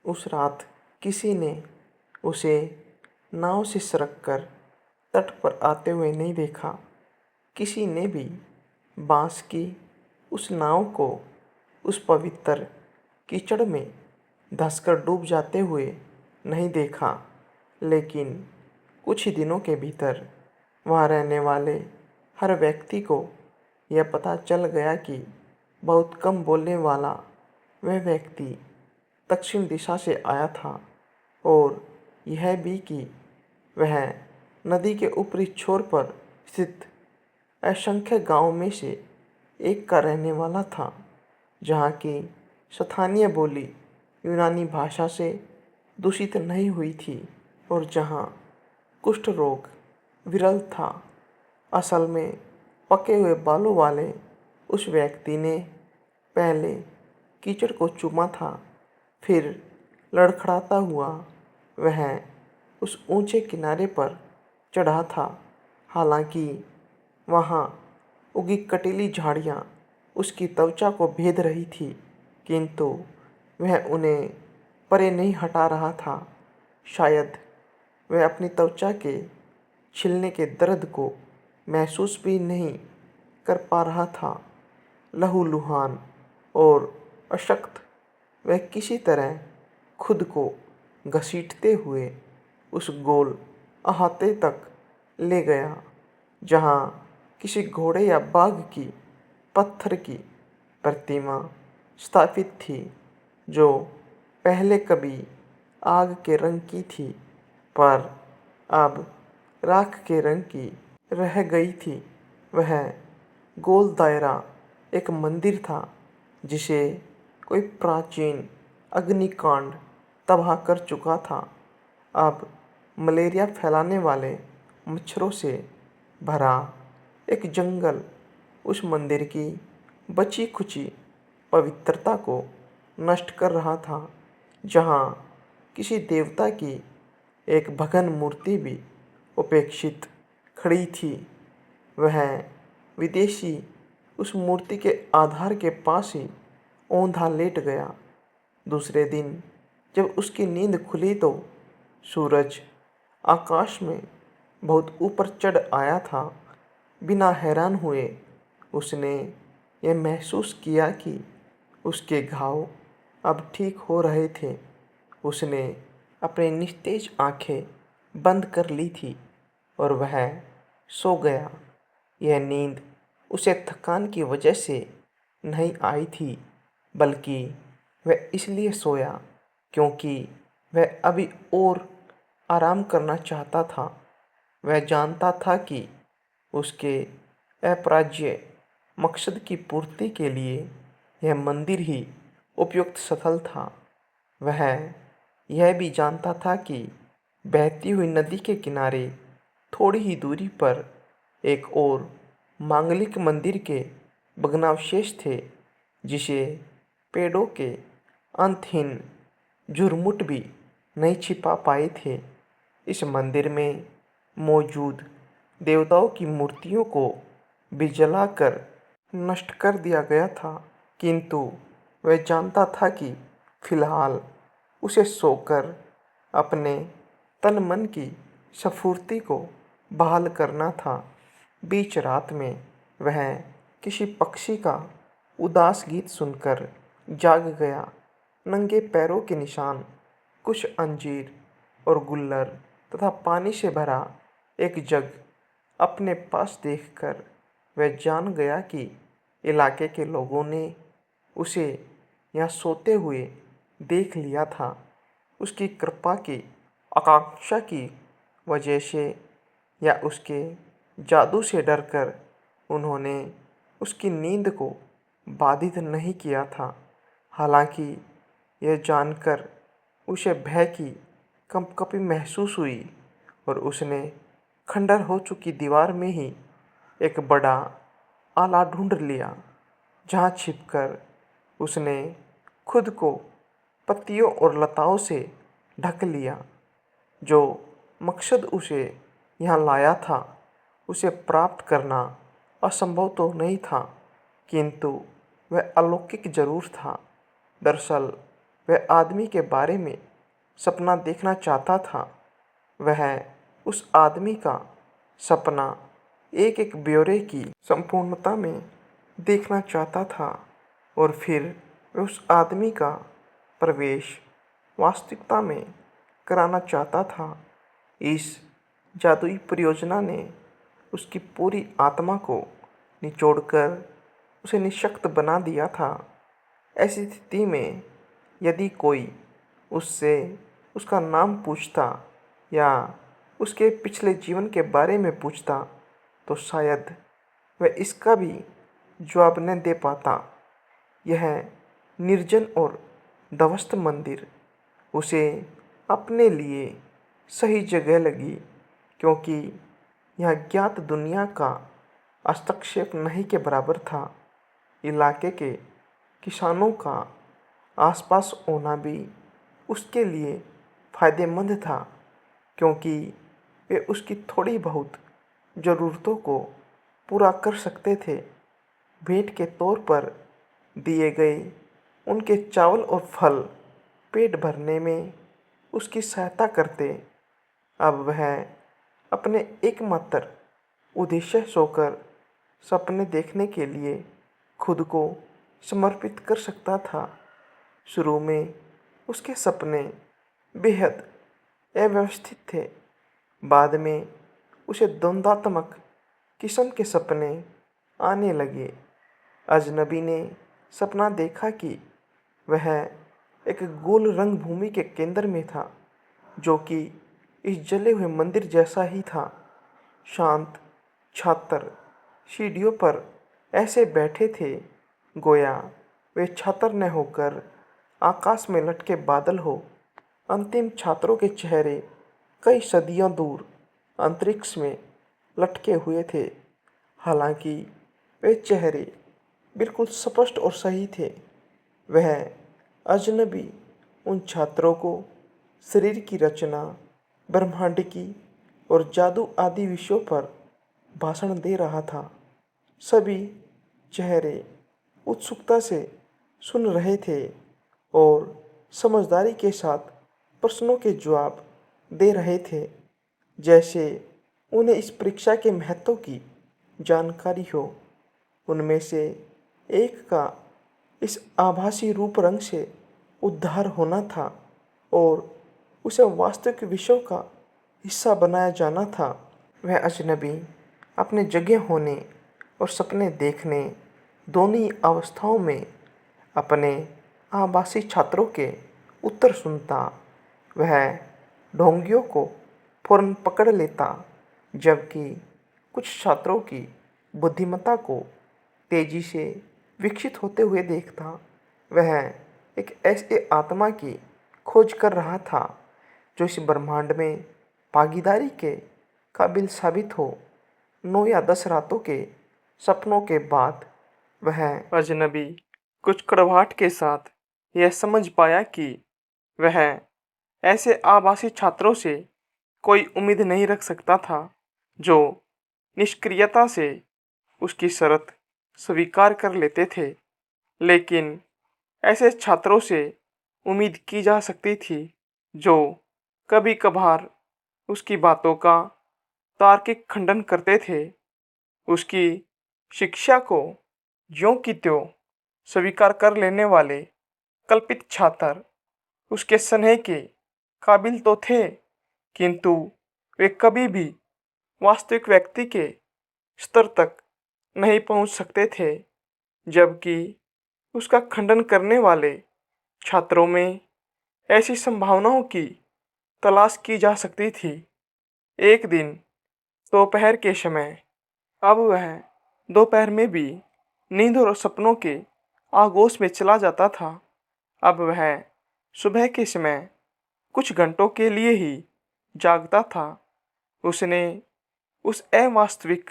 उस रात किसी ने उसे नाव से सरक कर तट पर आते हुए नहीं देखा। किसी ने भी बांस की उस नाव को उस पवित्र कीचड़ में धंसकर डूब जाते हुए नहीं देखा। लेकिन कुछ ही दिनों के भीतर वहाँ रहने वाले हर व्यक्ति को यह पता चल गया कि बहुत कम बोलने वाला वह व्यक्ति दक्षिण दिशा से आया था, और यह भी कि वह नदी के ऊपरी छोर पर स्थित असंख्य गांवों में से एक का रहने वाला था, जहाँ की स्थानीय बोली यूनानी भाषा से दूषित नहीं हुई थी और जहाँ कुष्ठ रोग विरल था। असल में पके हुए बालों वाले उस व्यक्ति ने पहले कीचड़ को चूमा था, फिर लड़खड़ाता हुआ वह उस ऊंचे किनारे पर चढ़ा था। हालांकि वहाँ उगी कटीली झाड़ियाँ उसकी त्वचा को भेद रही थी, किंतु वह उन्हें परे नहीं हटा रहा था। शायद वह अपनी त्वचा के छिलने के दर्द को महसूस भी नहीं कर पा रहा था। लहूलुहान और अशक्त वह किसी तरह खुद को घसीटते हुए उस गोल अहाते तक ले गया, जहाँ किसी घोड़े या बाघ की पत्थर की प्रतिमा स्थापित थी, जो पहले कभी आग के रंग की थी पर अब राख के रंग की रह गई थी। वह गोल दायरा एक मंदिर था जिसे कोई प्राचीन अग्निकांड तबाह कर चुका था। अब मलेरिया फैलाने वाले मच्छरों से भरा एक जंगल उस मंदिर की बची खुची पवित्रता को नष्ट कर रहा था, जहाँ किसी देवता की एक भगन मूर्ति भी उपेक्षित खड़ी थी। वह विदेशी उस मूर्ति के आधार के पास ही औंधा लेट गया। दूसरे दिन जब उसकी नींद खुली तो सूरज आकाश में बहुत ऊपर चढ़ आया था। बिना हैरान हुए उसने यह महसूस किया कि उसके घाव अब ठीक हो रहे थे। उसने अपनी निस्तेज आंखें बंद कर ली थी और वह सो गया। यह नींद उसे थकान की वजह से नहीं आई थी, बल्कि वह इसलिए सोया क्योंकि वह अभी और आराम करना चाहता था। वह जानता था कि उसके अपराज्य मकसद की पूर्ति के लिए यह मंदिर ही उपयुक्त स्थल था। वह यह भी जानता था कि बहती हुई नदी के किनारे थोड़ी ही दूरी पर एक और मांगलिक मंदिर के भग्नावशेष थे, जिसे पेड़ों के अंतहीन झुरमुट भी नहीं छिपा पाए थे। इस मंदिर में मौजूद देवताओं की मूर्तियों को भी जलाकर नष्ट कर दिया गया था, किंतु वह जानता था कि फिलहाल उसे सोकर अपने तन मन की स्फूर्ति को बहाल करना था। बीच रात में वह किसी पक्षी का उदास गीत सुनकर जाग गया। नंगे पैरों के निशान, कुछ अंजीर और गुल्लर तथा पानी से भरा एक जग अपने पास देखकर वह जान गया कि इलाके के लोगों ने उसे यहाँ सोते हुए देख लिया था। उसकी कृपा की आकांक्षा की वजह से या उसके जादू से डरकर उन्होंने उसकी नींद को बाधित नहीं किया था। हालांकि यह जानकर उसे भय की कंपकपी महसूस हुई और उसने खंडर हो चुकी दीवार में ही एक बड़ा आला ढूंढ लिया, जहाँ छिपकर उसने खुद को पत्तियों और लताओं से ढक लिया। जो मकसद उसे यहाँ लाया था उसे प्राप्त करना असंभव तो नहीं था, किंतु वह अलौकिक जरूर था। दरअसल वह आदमी के बारे में सपना देखना चाहता था। वह उस आदमी का सपना एक एक ब्यौरे की संपूर्णता में देखना चाहता था और फिर वह उस आदमी का प्रवेश वास्तविकता में कराना चाहता था। इस जादुई परियोजना ने उसकी पूरी आत्मा को निचोड़कर उसे निःशक्त बना दिया था। ऐसी स्थिति में यदि कोई उससे उसका नाम पूछता या उसके पिछले जीवन के बारे में पूछता तो शायद वह इसका भी जवाब न दे पाता। यह निर्जन और ध्वस्त मंदिर उसे अपने लिए सही जगह लगी, क्योंकि यह ज्ञात दुनिया का हस्तक्षेप नहीं के बराबर था। इलाके के किसानों का आसपास होना भी उसके लिए फ़ायदेमंद था, क्योंकि वे उसकी थोड़ी बहुत ज़रूरतों को पूरा कर सकते थे। भेंट के तौर पर दिए गए उनके चावल और फल पेट भरने में उसकी सहायता करते। अब वह अपने एकमात्र उद्देश्य सोकर सपने देखने के लिए खुद को समर्पित कर सकता था। शुरू में उसके सपने बेहद अव्यवस्थित थे। बाद में उसे द्वंद्वात्मक किस्म के सपने आने लगे। अजनबी ने सपना देखा कि वह एक गोल रंगभूमि के केंद्र में था, जो कि इस जले हुए मंदिर जैसा ही था। शांत छात्र सीढ़ियों पर ऐसे बैठे थे गोया वे छात्र न होकर आकाश में लटके बादल हो। अंतिम छात्रों के चेहरे कई सदियों दूर अंतरिक्ष में लटके हुए थे। हालांकि वे चेहरे बिल्कुल स्पष्ट और सही थे। वह अजनबी उन छात्रों को शरीर की रचना, ब्रह्मांड की और जादू आदि विषयों पर भाषण दे रहा था। सभी चेहरे उत्सुकता से सुन रहे थे और समझदारी के साथ प्रश्नों के जवाब दे रहे थे, जैसे उन्हें इस परीक्षा के महत्व की जानकारी हो। उनमें से एक का इस आभासी रूप रंग से उद्धार होना था और उसे वास्तविक विषयों का हिस्सा बनाया जाना था। वह अजनबी अपने जगह होने और सपने देखने दोनों ही अवस्थाओं में अपने आभासी छात्रों के उत्तर सुनता। वह ढोंगियों को फौरन पकड़ लेता, जबकि कुछ छात्रों की बुद्धिमत्ता को तेजी से विकसित होते हुए देखता। वह एक ऐसे आत्मा की खोज कर रहा था जो इस ब्रह्मांड में भागीदारी के काबिल साबित हो। 9 या 10 रातों के सपनों के बाद वह अजनबी कुछ कड़वाहट के साथ यह समझ पाया कि वह ऐसे आभासी छात्रों से कोई उम्मीद नहीं रख सकता था जो निष्क्रियता से उसकी शर्त स्वीकार कर लेते थे। लेकिन ऐसे छात्रों से उम्मीद की जा सकती थी जो कभी कभार उसकी बातों का तार्किक खंडन करते थे। उसकी शिक्षा को ज्यों की त्यों स्वीकार कर लेने वाले कल्पित छात्र उसके स्नेह के काबिल तो थे, किंतु वे कभी भी वास्तविक व्यक्ति के स्तर तक नहीं पहुंच सकते थे। जबकि उसका खंडन करने वाले छात्रों में ऐसी संभावनाओं की तलाश की जा सकती थी। एक दिन दोपहर के समय, अब वह दोपहर में भी नींद और सपनों के आगोश में चला जाता था। अब वह सुबह के समय कुछ घंटों के लिए ही जागता था। उसने उस अवास्तविक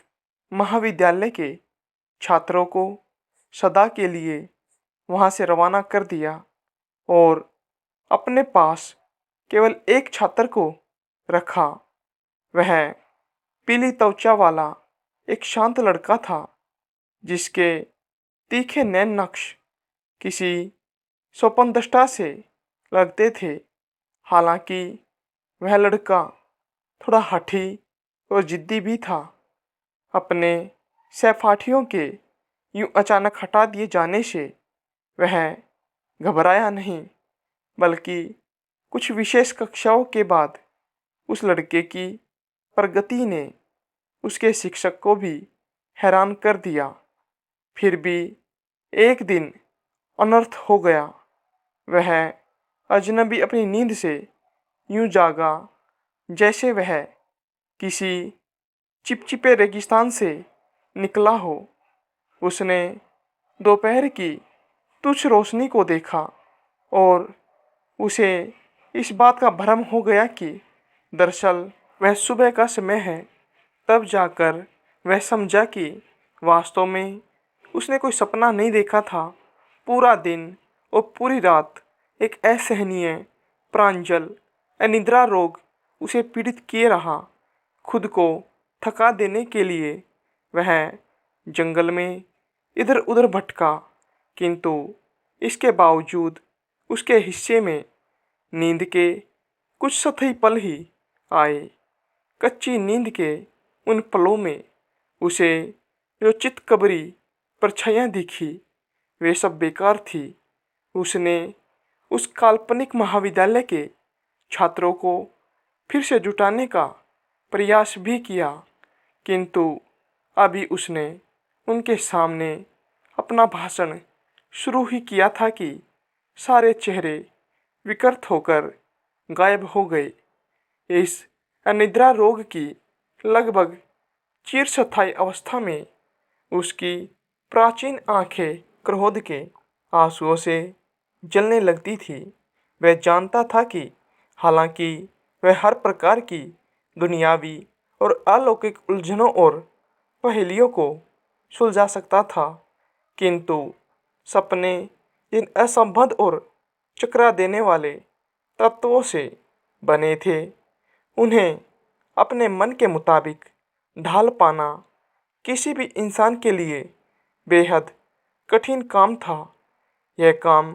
महाविद्यालय के छात्रों को सदा के लिए वहां से रवाना कर दिया और अपने पास केवल एक छात्र को रखा। वह पीली त्वचा वाला एक शांत लड़का था, जिसके तीखे नैन नक्श किसी स्वप्नदृष्टा से लगते थे। हालांकि वह लड़का थोड़ा हठी और जिद्दी भी था। अपने सहपाठियों के यूं अचानक हटा दिए जाने से वह घबराया नहीं, बल्कि कुछ विशेष कक्षाओं के बाद उस लड़के की प्रगति ने उसके शिक्षक को भी हैरान कर दिया। फिर भी एक दिन अनर्थ हो गया। वह अजनबी अपनी नींद से यूं जागा जैसे वह किसी चिपचिपे रेगिस्तान से निकला हो। उसने दोपहर की तुच्छ रोशनी को देखा और उसे इस बात का भ्रम हो गया कि दरअसल वह सुबह का समय है। तब जाकर वह समझा कि वास्तव में उसने कोई सपना नहीं देखा था। पूरा दिन और पूरी रात एक असहनीय प्रांजल अनिद्रा रोग उसे पीड़ित किए रहा। खुद को थका देने के लिए वह जंगल में इधर उधर भटका, किंतु इसके बावजूद उसके हिस्से में नींद के कुछ सतही पल ही आए। कच्ची नींद के उन पलों में उसे जो चितकबरी परछाइयाँ दिखी, वे सब बेकार थी। उसने उस काल्पनिक महाविद्यालय के छात्रों को फिर से जुटाने का प्रयास भी किया, किंतु अभी उसने उनके सामने अपना भाषण शुरू ही किया था कि सारे चेहरे विकृत होकर गायब हो गए। इस अनिद्रा रोग की लगभग चिरस्थायी अवस्था में उसकी प्राचीन आंखें क्रोध के आंसुओं से जलने लगती थी। वह जानता था कि हालांकि वह हर प्रकार की दुनियावी और अलौकिक उलझनों और पहेलियों को सुलझा सकता था, किंतु सपने जिन असंबद्ध और चकरा देने वाले तत्वों से बने थे, उन्हें अपने मन के मुताबिक ढाल पाना किसी भी इंसान के लिए बेहद कठिन काम था। यह काम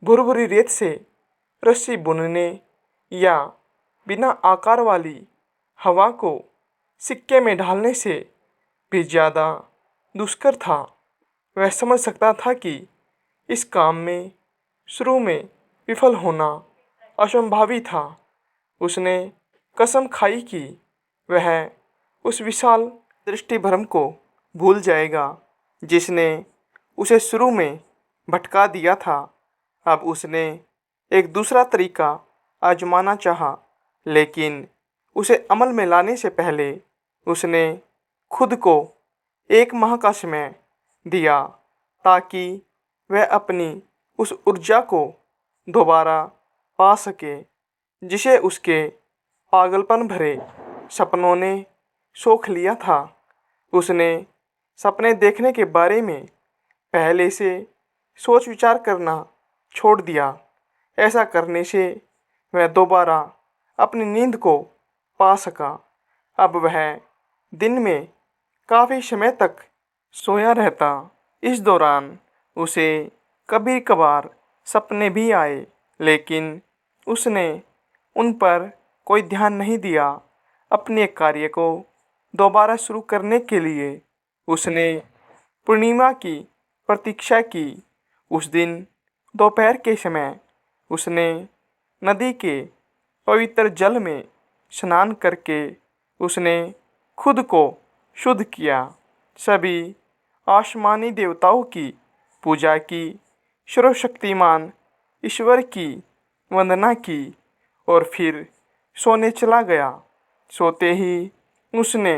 भुरभुरी रेत से रस्सी बुनने या बिना आकार वाली हवा को सिक्के में ढालने से भी ज़्यादा दुष्कर था। वह समझ सकता था कि इस काम में शुरू में विफल होना असंभावी था। उसने कसम खाई कि वह उस विशाल दृष्टिभ्रम को भूल जाएगा जिसने उसे शुरू में भटका दिया था। अब उसने एक दूसरा तरीका आजमाना चाहा, लेकिन उसे अमल में लाने से पहले उसने खुद को 1 माह का समय दिया ताकि वह अपनी उस ऊर्जा को दोबारा पा सके जिसे उसके पागलपन भरे सपनों ने सोख लिया था। उसने सपने देखने के बारे में पहले से सोच विचार करना छोड़ दिया। ऐसा करने से वह दोबारा अपनी नींद को पा सका। अब वह दिन में काफ़ी समय तक सोया रहता। इस दौरान उसे कभी कभार सपने भी आए, लेकिन उसने उन पर कोई ध्यान नहीं दिया। अपने कार्य को दोबारा शुरू करने के लिए उसने पूर्णिमा की प्रतीक्षा की। उस दिन दोपहर के समय उसने नदी के पवित्र जल में स्नान करके उसने खुद को शुद्ध किया। सभी आसमानी देवताओं की पूजा की, सर्वशक्तिमान ईश्वर की वंदना की और फिर सोने चला गया। सोते ही उसने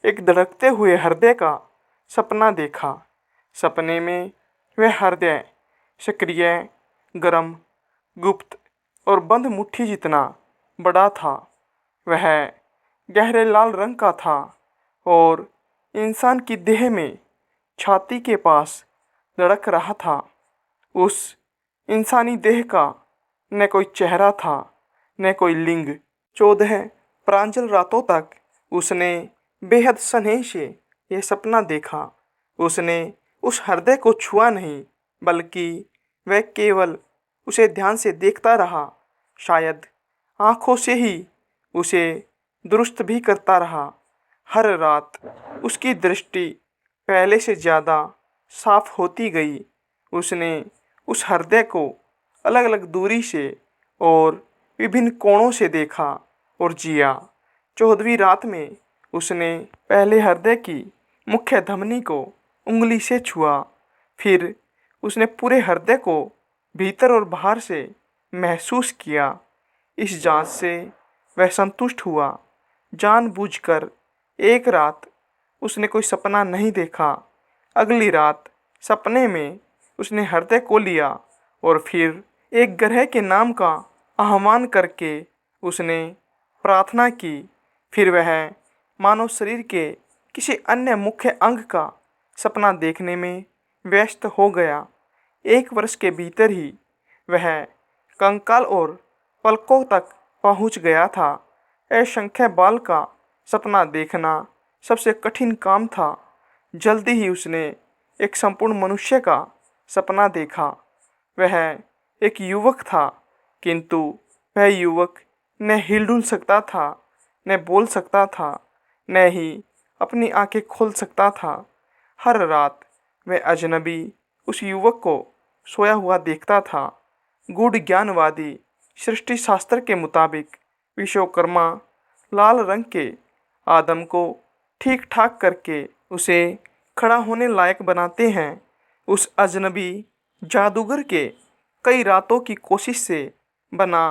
एक धड़कते हुए हृदय का सपना देखा। सपने में वह हृदय सक्रिय, गर्म, गुप्त और बंद मुट्ठी जितना बड़ा था। वह गहरे लाल रंग का था और इंसान की देह में छाती के पास धड़क रहा था। उस इंसानी देह का न कोई चेहरा था, न कोई लिंग। 14 प्रांजल रातों तक उसने बेहद स्नेह से यह सपना देखा। उसने उस हृदय को छुआ नहीं, बल्कि वह केवल उसे ध्यान से देखता रहा। शायद आंखों से ही उसे दुरुस्त भी करता रहा। हर रात उसकी दृष्टि पहले से ज़्यादा साफ होती गई। उसने उस हृदय को अलग अलग दूरी से और विभिन्न कोणों से देखा और जिया। 14वीं रात में उसने पहले हृदय की मुख्य धमनी को उंगली से छुआ। फिर उसने पूरे हृदय को भीतर और बाहर से महसूस किया। इस जांच से वह संतुष्ट हुआ। जानबूझकर एक रात उसने कोई सपना नहीं देखा। अगली रात सपने में उसने हृदय को लिया और फिर एक ग्रह के नाम का आह्वान करके उसने प्रार्थना की। फिर वह मानव शरीर के किसी अन्य मुख्य अंग का सपना देखने में व्यस्त हो गया। 1 वर्ष के भीतर ही वह कंकाल और पलकों तक पहुंच गया था। असंख्य बाल का सपना देखना सबसे कठिन काम था। जल्दी ही उसने एक संपूर्ण मनुष्य का सपना देखा। वह एक युवक था, किंतु वह युवक न हिल-डुल सकता था, न बोल सकता था, न ही अपनी आंखें खोल सकता था। हर रात वह अजनबी उस युवक को सोया हुआ देखता था। गूढ़ ज्ञानवादी सृष्टि शास्त्र के मुताबिक विश्वकर्मा लाल रंग के आदम को ठीक ठाक करके उसे खड़ा होने लायक बनाते हैं। उस अजनबी जादूगर के कई रातों की कोशिश से बना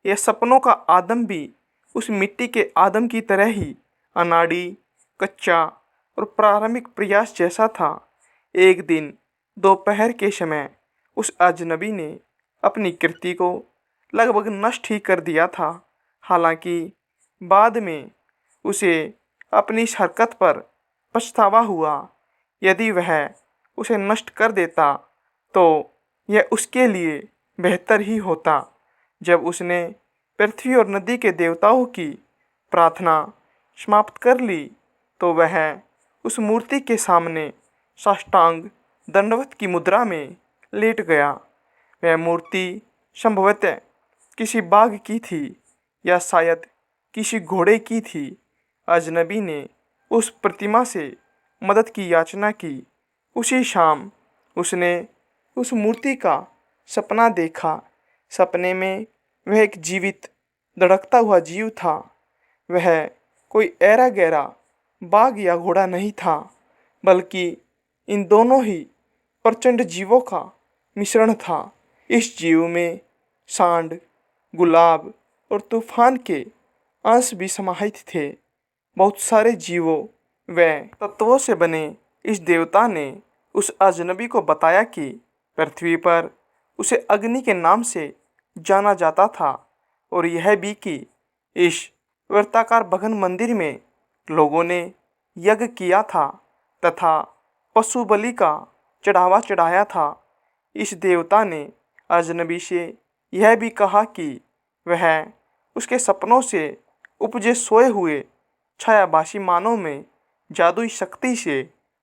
यह सपनों का आदम भी उस मिट्टी के आदम की तरह ही अनाड़ी, कच्चा और प्रारंभिक प्रयास जैसा था। एक दिन दोपहर के समय उस अजनबी ने अपनी कृति को लगभग नष्ट ही कर दिया था। हालांकि बाद में उसे अपनी इस हरकत पर पछतावा हुआ। यदि वह उसे नष्ट कर देता तो यह उसके लिए बेहतर ही होता। जब उसने पृथ्वी और नदी के देवताओं की प्रार्थना समाप्त कर ली तो वह उस मूर्ति के सामने साष्टांग दंडवत की मुद्रा में लेट गया। वह मूर्ति संभवतः किसी बाघ की थी या शायद किसी घोड़े की थी। अजनबी ने उस प्रतिमा से मदद की याचना की। उसी शाम उसने उस मूर्ति का सपना देखा। सपने में वह एक जीवित धड़कता हुआ जीव था। वह कोई ऐरा गैरा बाघ या घोड़ा नहीं था, बल्कि इन दोनों ही प्रचंड जीवों का मिश्रण था। इस जीव में सांड, गुलाब और तूफान के अंश भी समाहित थे। बहुत सारे जीवों व तत्वों से बने इस देवता ने उस अजनबी को बताया कि पृथ्वी पर उसे अग्नि के नाम से जाना जाता था और यह भी कि इस वृत्ताकार भगन मंदिर में लोगों ने यज्ञ किया था तथा पशु बलि का चढ़ावा चढ़ाया था। इस देवता ने अजनबी से यह भी कहा कि वह उसके सपनों से उपजे सोए हुए छायाभासी मानव में जादुई शक्ति से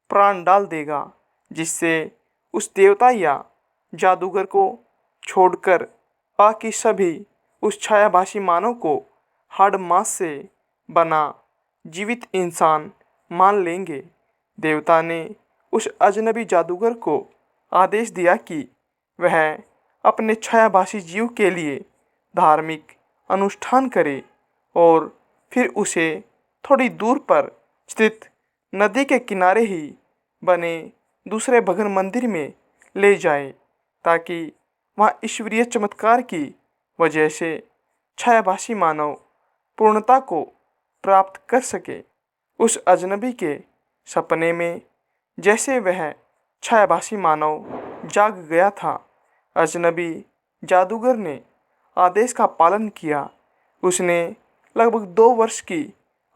प्राण डाल देगा, जिससे उस देवता या जादूगर को छोड़कर बाकी सभी उस छायाभासी मानव को हाड़ मांस से बना जीवित इंसान मान लेंगे। देवता ने उस अजनबी जादूगर को आदेश दिया कि वह अपने छायाभासी जीव के लिए धार्मिक अनुष्ठान करे और फिर उसे थोड़ी दूर पर स्थित नदी के किनारे ही बने दूसरे भगन मंदिर में ले जाए, ताकि वहाँ ईश्वरीय चमत्कार की वजह से छायाभासी मानव पूर्णता को प्राप्त कर सके। उस अजनबी के सपने में जैसे वह छायाभासी मानव जाग गया था, अजनबी जादूगर ने आदेश का पालन किया। उसने लगभग 2 वर्ष की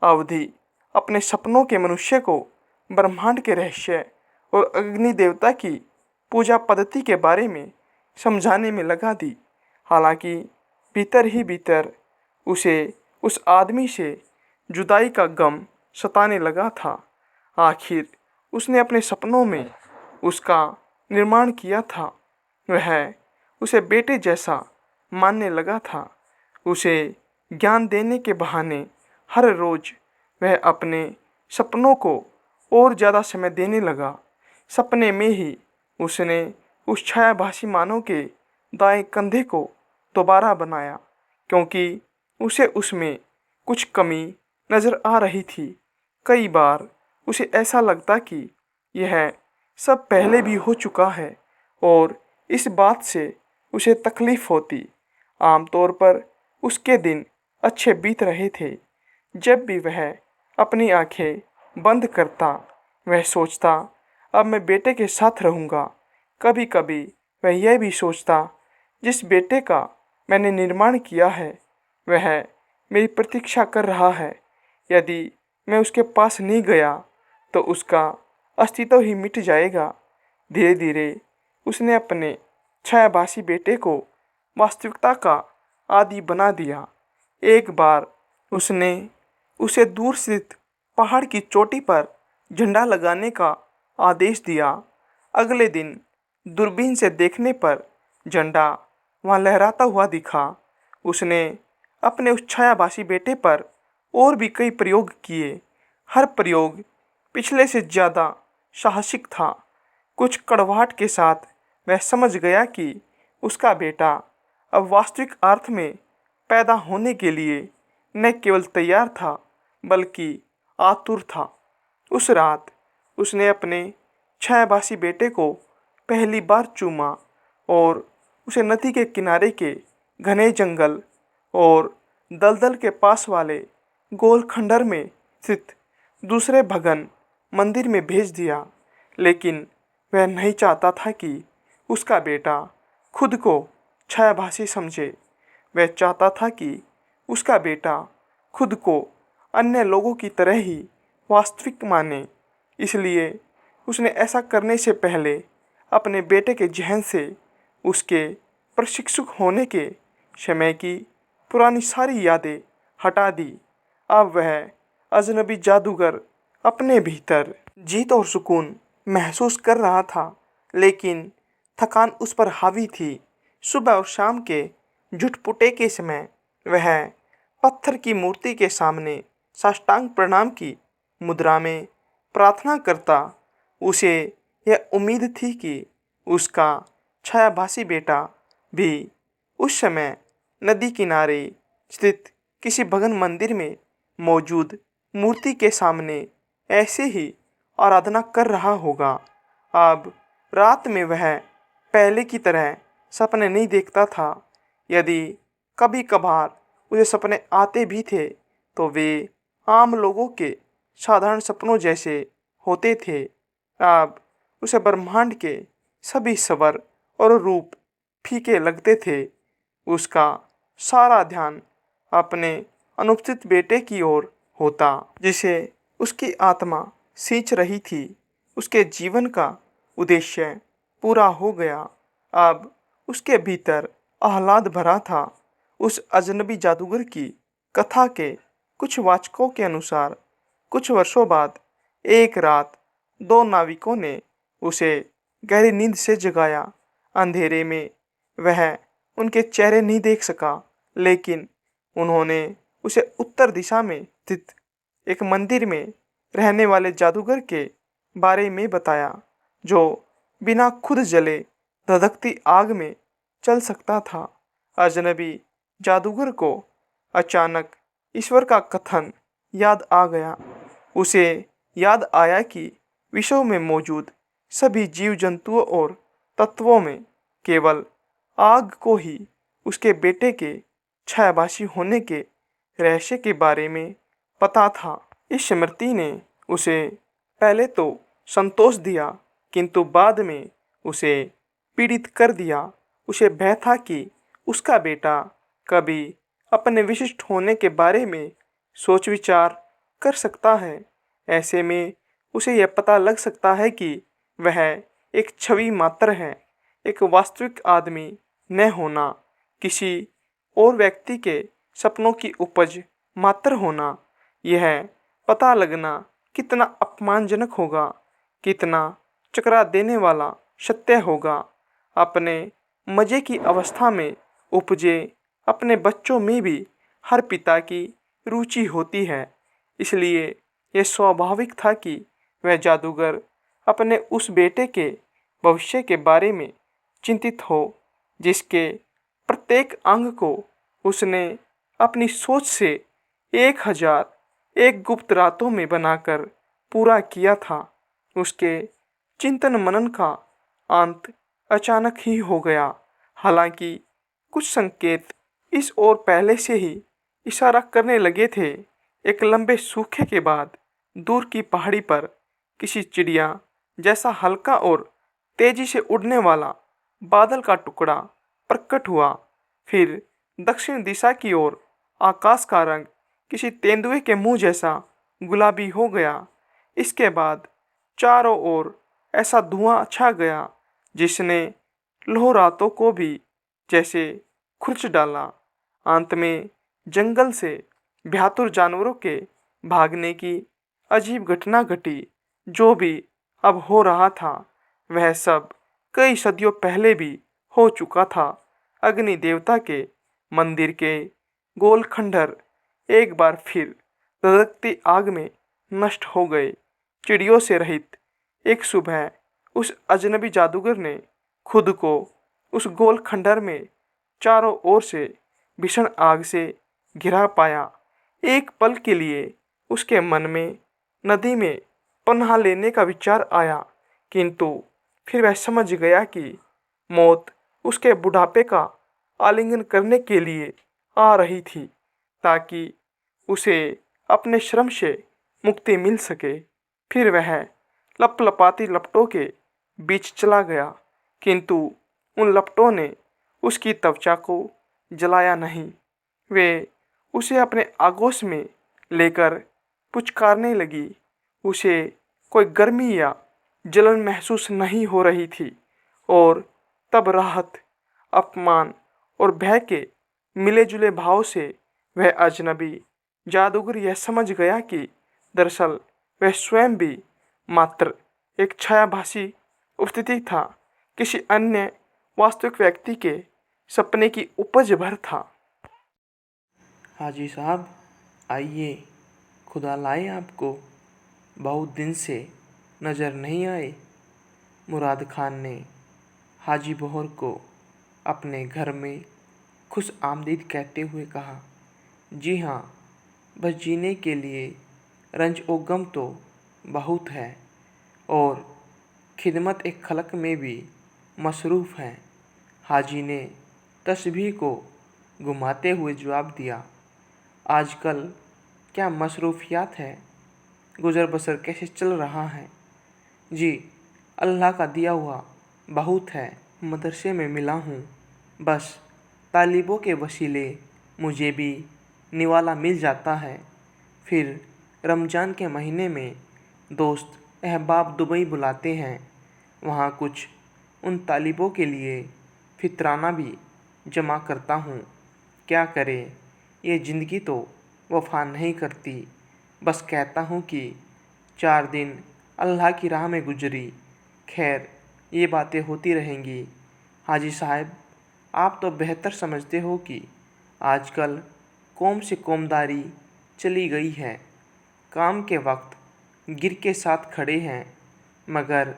अवधि अपने सपनों के मनुष्य को ब्रह्मांड के रहस्य और अग्नि देवता की पूजा पद्धति के बारे में समझाने में लगा दी। हालांकि भीतर ही भीतर उसे उस आदमी से जुदाई का गम सताने लगा था। आखिर उसने अपने सपनों में उसका निर्माण किया था। वह उसे बेटे जैसा मानने लगा था। उसे ज्ञान देने के बहाने हर रोज वह अपने सपनों को और ज़्यादा समय देने लगा। सपने में ही उसने उस छायाभासी मानव के दाएं कंधे को दोबारा बनाया, क्योंकि उसे उसमें कुछ कमी नजर आ रही थी। कई बार उसे ऐसा लगता कि यह सब पहले भी हो चुका है और इस बात से उसे तकलीफ होती। आमतौर पर उसके दिन अच्छे बीत रहे थे। जब भी वह अपनी आंखें बंद करता, वह सोचता, अब मैं बेटे के साथ रहूँगा। कभी कभी वह यह भी सोचता, जिस बेटे का मैंने निर्माण किया है वह मेरी प्रतीक्षा कर रहा है। यदि मैं उसके पास नहीं गया तो उसका अस्तित्व ही मिट जाएगा। धीरे धीरे उसने अपने छायाभासी बेटे को वास्तविकता का आदी बना दिया। एक बार उसने उसे दूर स्थित पहाड़ की चोटी पर झंडा लगाने का आदेश दिया। अगले दिन दूरबीन से देखने पर झंडा वहां लहराता हुआ दिखा। उसने अपने उस छायाभासी बेटे पर और भी कई प्रयोग किए। हर प्रयोग पिछले से ज़्यादा साहसिक था। कुछ कड़वाहट के साथ वह समझ गया कि उसका बेटा अब वास्तविक अर्थ में पैदा होने के लिए न केवल तैयार था बल्कि आतुर था। उस रात उसने अपने छायाभासी बेटे को पहली बार चूमा और उसे नदी के किनारे के घने जंगल और दलदल के पास वाले गोल खंडर में स्थित दूसरे भगन मंदिर में भेज दिया। लेकिन वह नहीं चाहता था कि उसका बेटा खुद को छायाभासी समझे। वह चाहता था कि उसका बेटा खुद को अन्य लोगों की तरह ही वास्तविक माने। इसलिए उसने ऐसा करने से पहले अपने बेटे के जहन से उसके प्रशिक्षुक होने के समय की पुरानी सारी यादें हटा दी। अब वह अजनबी जादूगर अपने भीतर जीत और सुकून महसूस कर रहा था, लेकिन थकान उस पर हावी थी। सुबह और शाम के झुटपुटे के समय वह पत्थर की मूर्ति के सामने साष्टांग प्रणाम की मुद्रा में प्रार्थना करता। उसे यह उम्मीद थी कि उसका छायाभासी बेटा भी उस समय नदी किनारे स्थित किसी भगन मंदिर में मौजूद मूर्ति के सामने ऐसे ही आराधना कर रहा होगा। अब रात में वह पहले की तरह सपने नहीं देखता था। यदि कभी कभार उसे सपने आते भी थे तो वे आम लोगों के साधारण सपनों जैसे होते थे। अब उसे ब्रह्मांड के सभी स्वर और रूप फीके लगते थे। उसका सारा ध्यान अपने अनुपस्थित बेटे की ओर होता, जिसे उसकी आत्मा सींच रही थी। उसके जीवन का उद्देश्य पूरा हो गया। अब उसके भीतर आह्लाद भरा था। उस अजनबी जादूगर की कथा के कुछ वाचकों के अनुसार कुछ वर्षों बाद एक रात दो नाविकों ने उसे गहरी नींद से जगाया। अंधेरे में वह उनके चेहरे नहीं देख सका, लेकिन उन्होंने उसे उत्तर दिशा में स्थित एक मंदिर में रहने वाले जादूगर के बारे में बताया, जो बिना खुद जले धधकती आग में चल सकता था। अजनबी जादूगर को अचानक ईश्वर का कथन याद आ गया। उसे याद आया कि विश्व में मौजूद सभी जीव जंतुओं और तत्वों में केवल आग को ही उसके बेटे के छायाभासी होने के रहस्य के बारे में पता था। इस स्मृति ने उसे पहले तो संतोष दिया, किंतु बाद में उसे पीड़ित कर दिया। उसे भय था कि उसका बेटा कभी अपने विशिष्ट होने के बारे में सोच विचार कर सकता है। ऐसे में उसे यह पता लग सकता है कि वह एक छवि मात्र है। एक वास्तविक आदमी न होना, किसी और व्यक्ति के सपनों की उपज मात्र होना, यह पता लगना कितना अपमानजनक होगा, कितना चकरा देने वाला सत्य होगा। अपने मज़े की अवस्था में उपजे अपने बच्चों में भी हर पिता की रुचि होती है। इसलिए यह स्वाभाविक था कि वह जादूगर अपने उस बेटे के भविष्य के बारे में चिंतित हो, जिसके प्रत्येक अंग को उसने अपनी सोच से 1001 गुप्त रातों में बनाकर पूरा किया था। उसके चिंतन मनन का अंत अचानक ही हो गया। हालांकि कुछ संकेत इस ओर पहले से ही इशारा करने लगे थे। एक लंबे सूखे के बाद दूर की पहाड़ी पर किसी चिड़िया जैसा हल्का और तेजी से उड़ने वाला बादल का टुकड़ा प्रकट हुआ। फिर दक्षिण दिशा की ओर आकाश का रंग किसी तेंदुए के मुंह जैसा गुलाबी हो गया। इसके बाद चारों ओर ऐसा धुआं छा गया जिसने लौह रातों को भी जैसे खुरच डाला। अंत में जंगल से भयातुर जानवरों के भागने की अजीब घटना घटी। जो भी अब हो रहा था वह सब कई सदियों पहले भी हो चुका था। अग्नि देवता के मंदिर के गोल खंडहर एक बार फिर धधकती आग में नष्ट हो गए। चिड़ियों से रहित एक सुबह उस अजनबी जादूगर ने खुद को उस गोल खंडहर में चारों ओर से भीषण आग से घिरा पाया। एक पल के लिए उसके मन में नदी में पनाह लेने का विचार आया, किंतु फिर वह समझ गया कि मौत उसके बुढ़ापे का आलिंगन करने के लिए आ रही थी, ताकि उसे अपने श्रम से मुक्ति मिल सके। फिर वह लपलपाती लपटों के बीच चला गया, किंतु उन लपटों ने उसकी त्वचा को जलाया नहीं। वे उसे अपने आगोश में लेकर पुचकारने लगी। उसे कोई गर्मी या जलन महसूस नहीं हो रही थी, और तब राहत, अपमान और भय के मिले जुले भाव से वह अजनबी जादूगर यह समझ गया कि दरअसल वह स्वयं भी मात्र एक छायाभासी उपस्थिति था, किसी अन्य वास्तविक व्यक्ति के सपने की उपज भर था। हाजी साहब, आइए, खुदा लाए आपको, बहुत दिन से नज़र नहीं आए। मुराद खान ने हाजी बहर को अपने घर में खुश आमदीद कहते हुए कहा। जी हाँ, बस जीने के लिए रंज ओ गम तो बहुत है, और खिदमत एक खलक में भी मसरूफ़ हैं। हाजी ने तस्बीह को घुमाते हुए जवाब दिया। आजकल क्या मसरूफियात है? गुज़र बसर कैसे चल रहा है? जी, अल्लाह का दिया हुआ बहुत है। मदरसे में मिला हूँ, बस तालिबों के वसीले मुझे भी निवाला मिल जाता है। फिर रमज़ान के महीने में दोस्त अहबाब दुबई बुलाते हैं, वहाँ कुछ उन तालिबों के लिए फितराना भी जमा करता हूँ। क्या करें, ये ज़िंदगी तो वफ़ा नहीं करती। बस कहता हूँ कि 4 दिन अल्लाह की राह में गुजरी। खैर, ये बातें होती रहेंगी। हाजी साहब, आप तो बेहतर समझते हो कि आजकल कौम से कौमदारी चली गई है। काम के वक्त गिर के साथ खड़े हैं, मगर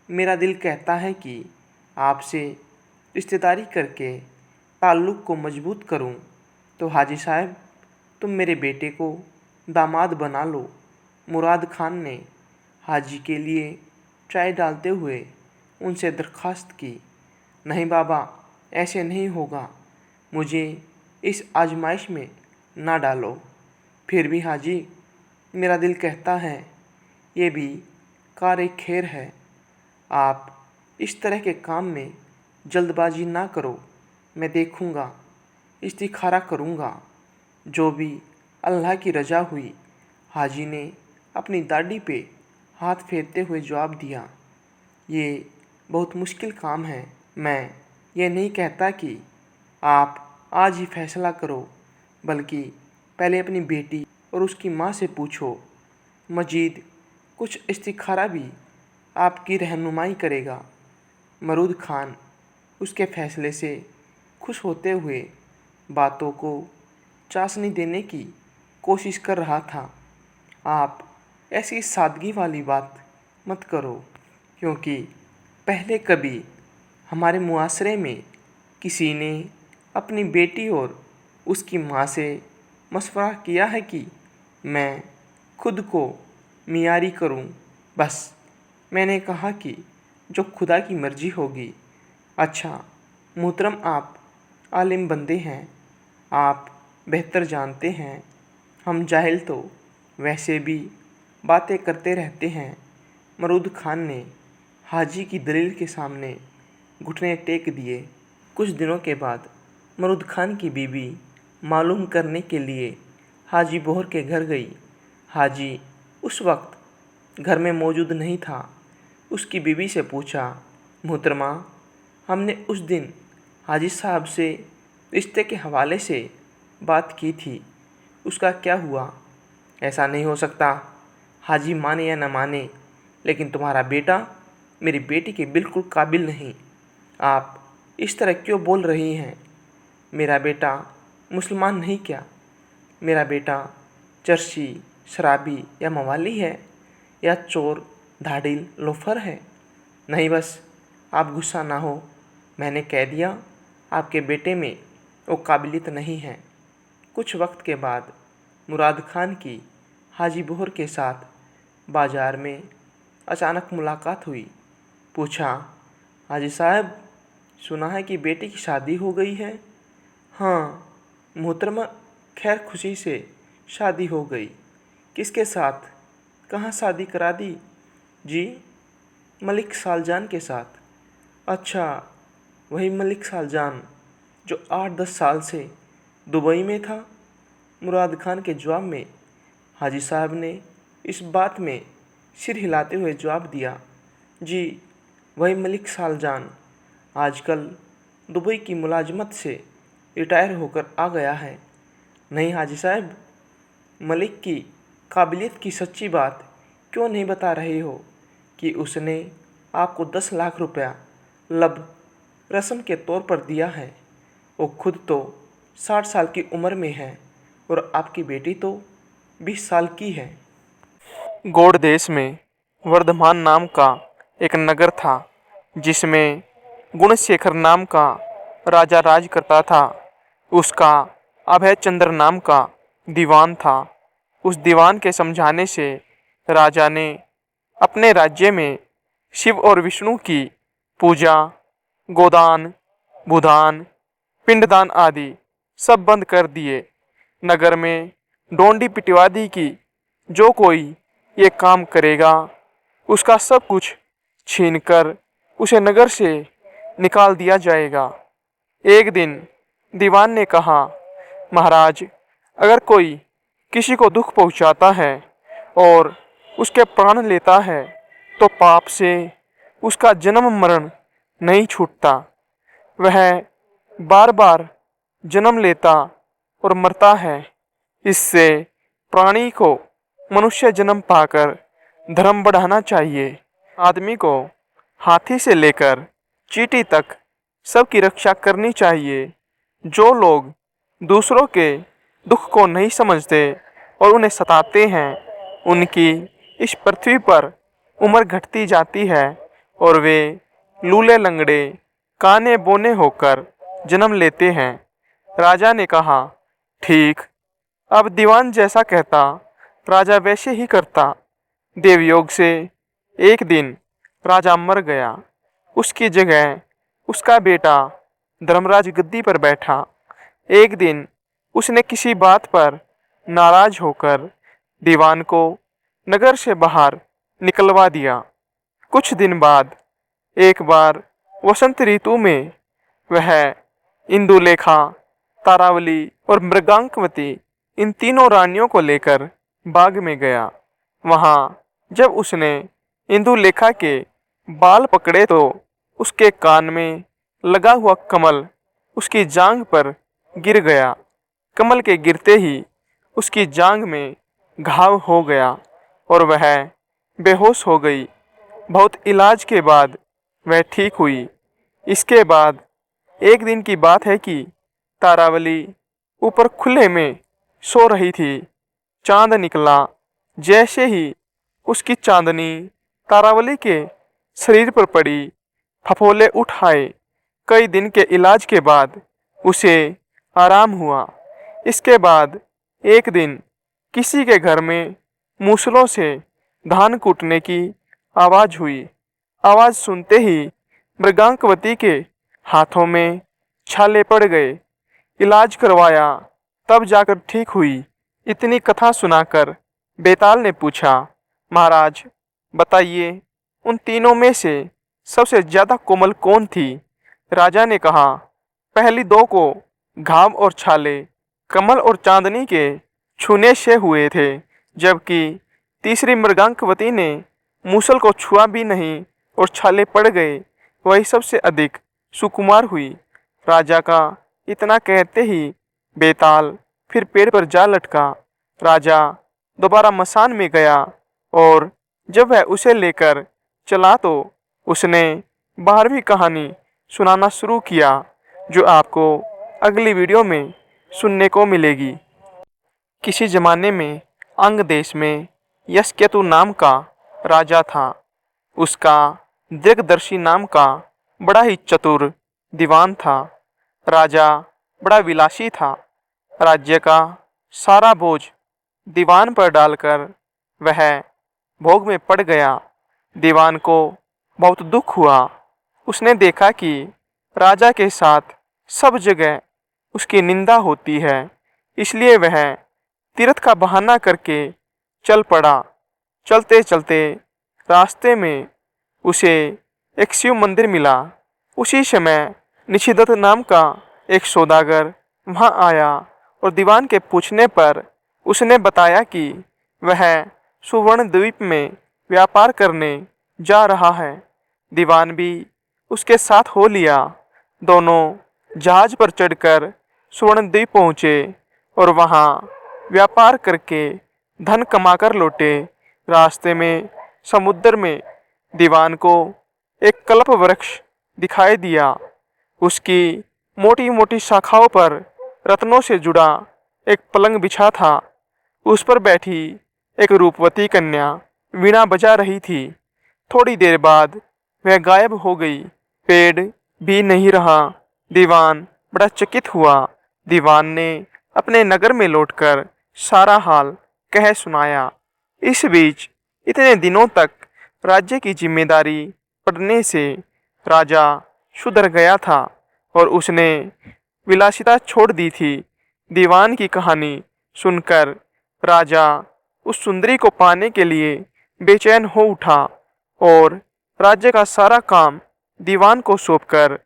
मेरा दिल कहता है कि आपसे रिश्तेदारी करके ताल्लुक़ को मजबूत करूं। तो हाजी साहब, तुम मेरे बेटे को दामाद बना लो। मुराद खान ने हाजी के लिए चाय डालते हुए उनसे दरख्वास्त की। नहीं बाबा, ऐसे नहीं होगा, मुझे इस आजमाइश में ना डालो। फिर भी हाजी, मेरा दिल कहता है ये भी कार खैर है। आप इस तरह के काम में जल्दबाजी ना करो। मैं देखूँगा, इस्तिखारा करूँगा, जो भी अल्लाह की रज़ा हुई। हाजी ने अपनी दाढ़ी पे हाथ फेरते हुए जवाब दिया। ये बहुत मुश्किल काम है। मैं ये नहीं कहता कि आप आज ही फैसला करो, बल्कि पहले अपनी बेटी और उसकी माँ से पूछो। मजीद कुछ इस्तिखारा भी आपकी रहनुमाई करेगा। मरूद खान उसके फैसले से खुश होते हुए बातों को चाशनी देने की कोशिश कर रहा था। आप ऐसी सादगी वाली बात मत करो, क्योंकि पहले कभी हमारे मुआशरे में किसी ने अपनी बेटी और उसकी माँ से मशवरा किया है कि मैं खुद को मियारी करूं। बस मैंने कहा कि जो खुदा की मर्ज़ी होगी। अच्छा मोहतरम, आप आलिम बंदे हैं, आप बेहतर जानते हैं। हम जाहिल तो वैसे भी बातें करते रहते हैं। मरूद खान ने हाजी की दलील के सामने घुटने टेक दिए। कुछ दिनों के बाद मरूद खान की बीवी मालूम करने के लिए हाजी बोहर के घर गई। हाजी उस वक्त घर में मौजूद नहीं था। उसकी बीवी से पूछा, मोहतरमा, हमने उस दिन हाजी साहब से रिश्ते के हवाले से बात की थी, उसका क्या हुआ? ऐसा नहीं हो सकता। हाजी माने या न माने, लेकिन तुम्हारा बेटा मेरी बेटी के बिल्कुल काबिल नहीं। आप इस तरह क्यों बोल रही हैं? मेरा बेटा मुसलमान नहीं क्या? मेरा बेटा चर्सी, शराबी या मवाली है, या चोर, धाड़िल, लोफर है? नहीं, बस आप गुस्सा ना हो। मैंने कह दिया, आपके बेटे में वो काबिलियत नहीं है। कुछ वक्त के बाद मुराद खान की हाजी बोहर के साथ बाज़ार में अचानक मुलाकात हुई। पूछा, हाजी साहब, सुना है कि बेटी की शादी हो गई है? हाँ मोहतरमा, खैर खुशी से शादी हो गई। किसके साथ? कहाँ शादी करा दी? जी, मलिक सालजान के साथ। अच्छा, वही मलिक सालजान जो 8-10 साल से दुबई में था? मुराद खान के जवाब में हाजी साहब ने इस बात में सिर हिलाते हुए जवाब दिया, जी वही मलिक सालजान आजकल दुबई की मुलाजमत से रिटायर होकर आ गया है। नहीं हाजी साहब, मलिक की काबिलियत की सच्ची बात क्यों नहीं बता रहे हो कि उसने आपको 10 लाख रुपया लब रस्म के तौर पर दिया है। वो खुद तो 60 साल की उम्र में है और आपकी बेटी तो 20 साल की है। गौड़ देश में वर्धमान नाम का एक नगर था, जिसमें गुणशेखर नाम का राजा राज करता था। उसका अभय चंद्र नाम का दीवान था। उस दीवान के समझाने से राजा ने अपने राज्य में शिव और विष्णु की पूजा, गोदान, भूदान, पिंडदान आदि सब बंद कर दिए। नगर में डोंडी पिटवा दी कि जो कोई ये काम करेगा उसका सब कुछ छीनकर उसे नगर से निकाल दिया जाएगा। एक दिन दीवान ने कहा, महाराज, अगर कोई किसी को दुख पहुंचाता है और उसके प्राण लेता है तो पाप से उसका जन्म मरण नहीं छूटता। वह बार बार जन्म लेता और मरता है। इससे प्राणी को मनुष्य जन्म पाकर धर्म बढ़ाना चाहिए। आदमी को हाथी से लेकर चींटी तक सबकी रक्षा करनी चाहिए। जो लोग दूसरों के दुख को नहीं समझते और उन्हें सताते हैं, उनकी इस पृथ्वी पर उम्र घटती जाती है और वे लूले लंगड़े, काने बोने होकर जन्म लेते हैं। राजा ने कहा, ठीक। अब दीवान जैसा कहता, राजा वैसे ही करता। देवयोग से एक दिन राजा मर गया। उसकी जगह उसका बेटा धर्मराज गद्दी पर बैठा। एक दिन उसने किसी बात पर नाराज होकर दीवान को नगर से बाहर निकलवा दिया। कुछ दिन बाद एक बार वसंत ऋतु में वह इंदुलेखा, तारावली और मृगांकवती इन तीनों रानियों को लेकर बाग में गया। वहां जब उसने इंदुलेखा के बाल पकड़े तो उसके कान में लगा हुआ कमल उसकी जांघ पर गिर गया। कमल के गिरते ही उसकी जांघ में घाव हो गया और वह बेहोश हो गई। बहुत इलाज के बाद वह ठीक हुई। इसके बाद एक दिन की बात है कि तारावली ऊपर खुले में सो रही थी। चांद निकला। जैसे ही उसकी चांदनी तारावली के शरीर पर पड़ी, फफोले उठ आए। कई दिन के इलाज के बाद उसे आराम हुआ। इसके बाद एक दिन किसी के घर में मूसलों से धान कूटने की आवाज हुई। आवाज सुनते ही मृगांकवती के हाथों में छाले पड़ गए। इलाज करवाया, तब जाकर ठीक हुई। इतनी कथा सुनाकर बेताल ने पूछा, महाराज बताइए, उन तीनों में से सबसे ज्यादा कोमल कौन थी? राजा ने कहा, पहली दो को घाव और छाले कमल और चांदनी के छूने से हुए थे, जबकि तीसरी मृगांकवती ने मूसल को छुआ भी नहीं और छाले पड़ गए। वही सबसे अधिक सुकुमार हुई। राजा का इतना कहते ही बेताल फिर पेड़ पर जा लटका। राजा दोबारा मसान में गया और जब वह उसे लेकर चला तो उसने 12वीं कहानी सुनाना शुरू किया, जो आपको अगली वीडियो में सुनने को मिलेगी। किसी जमाने में अंग देश में यशकेतु नाम का राजा था। उसका दीर्घदर्शी नाम का बड़ा ही चतुर दीवान था। राजा बड़ा विलासी था। राज्य का सारा बोझ दीवान पर डालकर वह भोग में पड़ गया। दीवान को बहुत दुख हुआ। उसने देखा कि राजा के साथ सब जगह उसकी निंदा होती है, इसलिए वह तीर्थ का बहाना करके चल पड़ा। चलते चलते रास्ते में उसे एक शिव मंदिर मिला। उसी समय निशिदत्त नाम का एक सौदागर वहां आया और दीवान के पूछने पर उसने बताया कि वह सुवर्ण द्वीप में व्यापार करने जा रहा है। दीवान भी उसके साथ हो लिया। दोनों जहाज पर चढ़कर सुवर्ण द्वीप पहुंचे और वहां व्यापार करके धन कमाकर लौटे। रास्ते में समुद्र में दीवान को एक कल्प वृक्ष दिखाई दिया। उसकी मोटी मोटी शाखाओं पर रत्नों से जुड़ा एक पलंग बिछा था। उस पर बैठी एक रूपवती कन्या वीणा बजा रही थी। थोड़ी देर बाद वह गायब हो गई। पेड़ भी नहीं रहा। दीवान बड़ा चकित हुआ। दीवान ने अपने नगर में लौटकर सारा हाल कह सुनाया। इस बीच इतने दिनों तक राज्य की जिम्मेदारी पड़ने से राजा सुधर गया था और उसने विलासिता छोड़ दी थी। दीवान की कहानी सुनकर राजा उस सुंदरी को पाने के लिए बेचैन हो उठा और राज्य का सारा काम दीवान को सौंपकर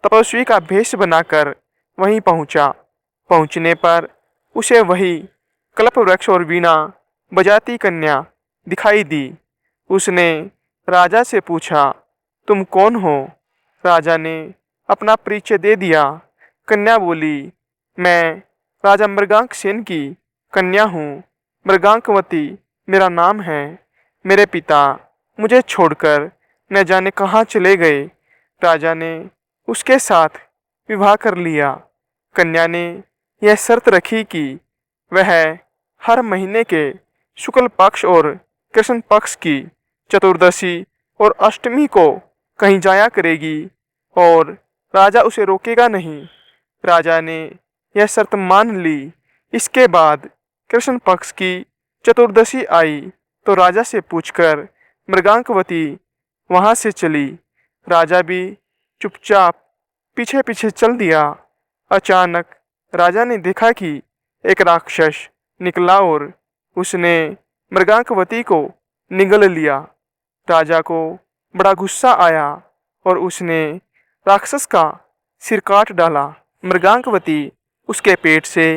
तपस्वी का भेष बनाकर वहीं पहुंचा। पहुंचने पर उसे वही कल्पवृक्ष और वीणा बजाती कन्या दिखाई दी। उसने राजा से पूछा, तुम कौन हो? राजा ने अपना परिचय दे दिया। कन्या बोली, मैं राजा मृगांकसेन की कन्या हूँ। मृगांकवती मेरा नाम है। मेरे पिता मुझे छोड़कर न जाने कहाँ चले गए। राजा ने उसके साथ विवाह कर लिया। कन्या ने यह शर्त रखी कि वह हर महीने के शुक्ल पक्ष और कृष्ण पक्ष की चतुर्दशी और अष्टमी को कहीं जाया करेगी और राजा उसे रोकेगा नहीं। राजा ने यह शर्त मान ली। इसके बाद कृष्ण पक्ष की चतुर्दशी आई तो राजा से पूछकर मृगांकवती वहां से चली। राजा भी चुपचाप पीछे पीछे चल दिया। अचानक राजा ने देखा कि एक राक्षस निकला और उसने मृगांकवती को निगल लिया। राजा को बड़ा गुस्सा आया और उसने राक्षस का सिर काट डाला। मृगांकवती उसके पेट से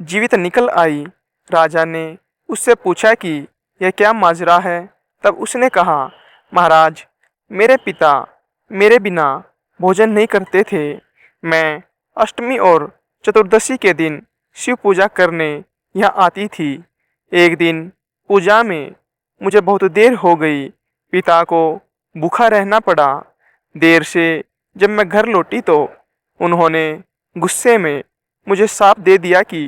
जीवित निकल आई। राजा ने उससे पूछा कि यह क्या माजरा है? तब उसने कहा, महाराज, मेरे पिता मेरे बिना भोजन नहीं करते थे। मैं अष्टमी और चतुर्दशी के दिन शिव पूजा करने यहाँ आती थी। एक दिन पूजा में मुझे बहुत देर हो गई। पिता को भूखा रहना पड़ा। देर से जब मैं घर लौटी तो उन्होंने गुस्से में मुझे साफ दे दिया कि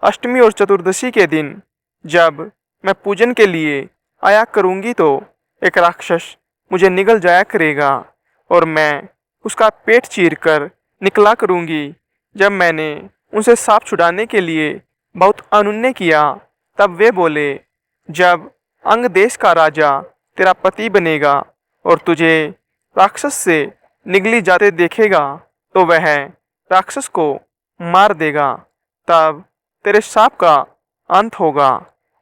अष्टमी और चतुर्दशी के दिन जब मैं पूजन के लिए आया करूंगी तो एक राक्षस मुझे निगल जाया करेगा और मैं उसका पेट चीरकर निकला करूंगी। जब मैंने उनसे सांप छुड़ाने के लिए बहुत अनुनय किया तब वे बोले, जब अंग देश का राजा तेरा पति बनेगा और तुझे राक्षस से निगली जाते देखेगा तो वह राक्षस को मार देगा, तब तेरे सांप का अंत होगा।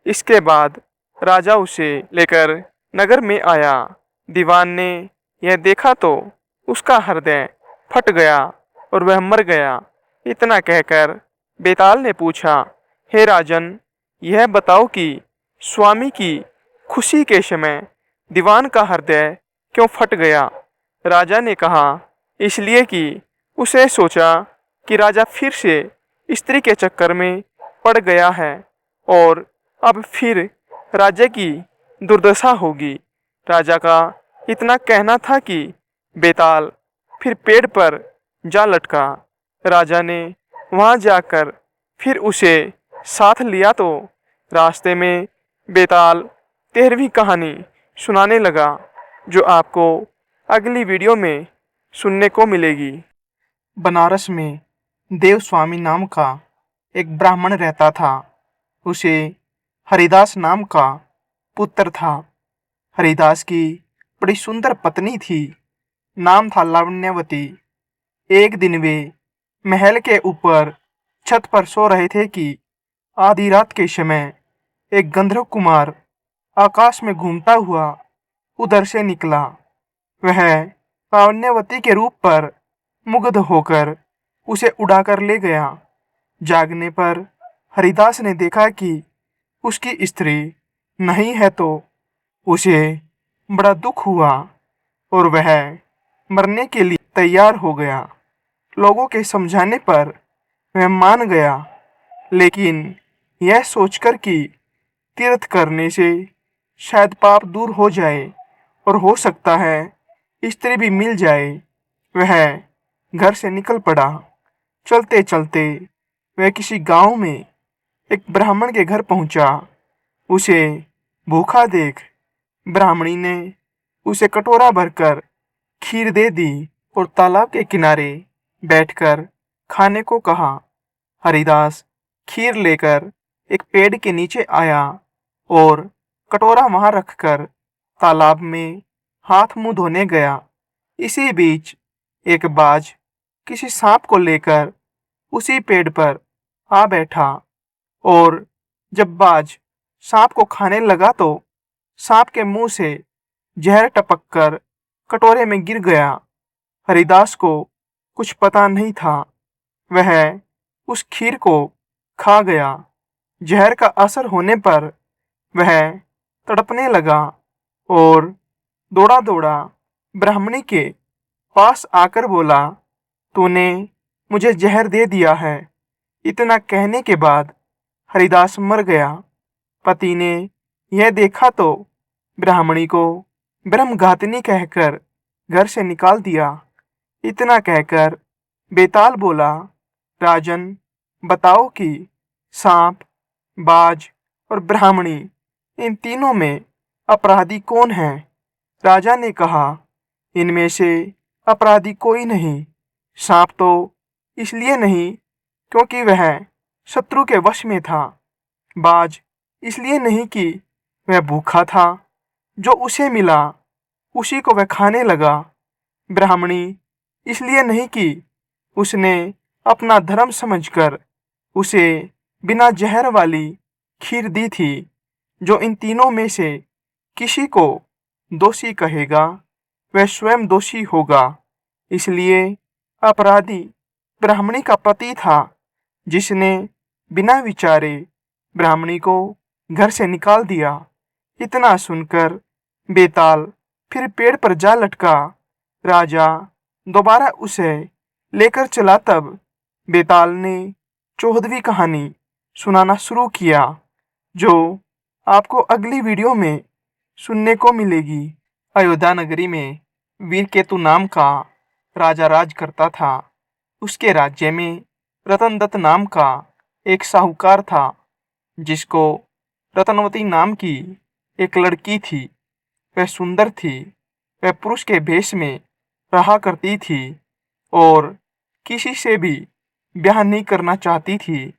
इसके बाद राजा उसे लेकर नगर में आया। दीवान ने यह देखा तो उसका हृदय फट गया और वह मर गया। इतना कहकर बेताल ने पूछा, हे राजन, यह बताओ कि स्वामी की खुशी के समय दीवान का हृदय क्यों फट गया? राजा ने कहा, इसलिए कि उसे सोचा कि राजा फिर से स्त्री के चक्कर में पड़ गया है और अब फिर राज्य की दुर्दशा होगी। राजा का इतना कहना था कि बेताल फिर पेड़ पर जा लटका। राजा ने वहां जाकर फिर उसे साथ लिया तो रास्ते में बेताल 13वीं कहानी सुनाने लगा, जो आपको अगली वीडियो में सुनने को मिलेगी। बनारस में देवस्वामी नाम का एक ब्राह्मण रहता था। उसे हरिदास नाम का पुत्र था। हरिदास की बड़ी सुंदर पत्नी थी, नाम था लावण्यवती। एक दिन वे महल के ऊपर छत पर सो रहे थे कि आधी रात के समय एक गंधर्व कुमार आकाश में घूमता हुआ उधर से निकला। वह लावण्यवती के रूप पर मुग्ध होकर उसे उड़ाकर ले गया। जागने पर हरिदास ने देखा कि उसकी स्त्री नहीं है तो उसे बड़ा दुख हुआ और वह मरने के लिए तैयार हो गया। लोगों के समझाने पर वह मान गया, लेकिन यह सोचकर कि तीर्थ करने से शायद पाप दूर हो जाए और हो सकता है स्त्री भी मिल जाए, वह घर से निकल पड़ा। चलते चलते वह किसी गांव में एक ब्राह्मण के घर पहुंचा। उसे भूखा देख ब्राह्मणी ने उसे कटोरा भरकर खीर दे दी और तालाब के किनारे बैठकर खाने को कहा। हरिदास खीर लेकर एक पेड़ के नीचे आया और कटोरा वहां रखकर तालाब में हाथ मुंह धोने गया। इसी बीच एक बाज किसी सांप को लेकर उसी पेड़ पर आ बैठा और जब बाज सांप को खाने लगा तो सांप के मुंह से जहर टपककर कटोरे में गिर गया। हरिदास को कुछ पता नहीं था। वह उस खीर को खा गया। जहर का असर होने पर वह तड़पने लगा और दौड़ा दौड़ा ब्राह्मणी के पास आकर बोला, तूने मुझे जहर दे दिया है। इतना कहने के बाद हरिदास मर गया। पति ने यह देखा तो ब्राह्मणी को ब्रह्मघातिनी कहकर घर से निकाल दिया। इतना कहकर बेताल बोला, राजन, बताओ कि सांप, बाज और ब्राह्मणी इन तीनों में अपराधी कौन है? राजा ने कहा, इनमें से अपराधी कोई नहीं। सांप तो इसलिए नहीं क्योंकि वह शत्रु के वश में था। बाज इसलिए नहीं कि वह भूखा था, जो उसे मिला उसी को वह खाने लगा। ब्राह्मणी इसलिए नहीं कि उसने अपना धर्म समझकर उसे बिना जहर वाली खीर दी थी। जो इन तीनों में से किसी को दोषी कहेगा वह स्वयं दोषी होगा। इसलिए अपराधी ब्राह्मणी का पति था, जिसने बिना विचारे ब्राह्मणी को घर से निकाल दिया। इतना सुनकर बेताल फिर पेड़ पर जा लटका। राजा दोबारा उसे लेकर चला तब बेताल ने 14वीं कहानी सुनाना शुरू किया, जो आपको अगली वीडियो में सुनने को मिलेगी। अयोध्या नगरी में वीरकेतु नाम का राजा राज करता था। उसके राज्य में रतन दत्त नाम का एक साहूकार था, जिसको रतनवती नाम की एक लड़की थी। वह सुंदर थी। वह पुरुष के भेष में रहा करती थी और किसी से भी ब्याह नहीं करना चाहती थी।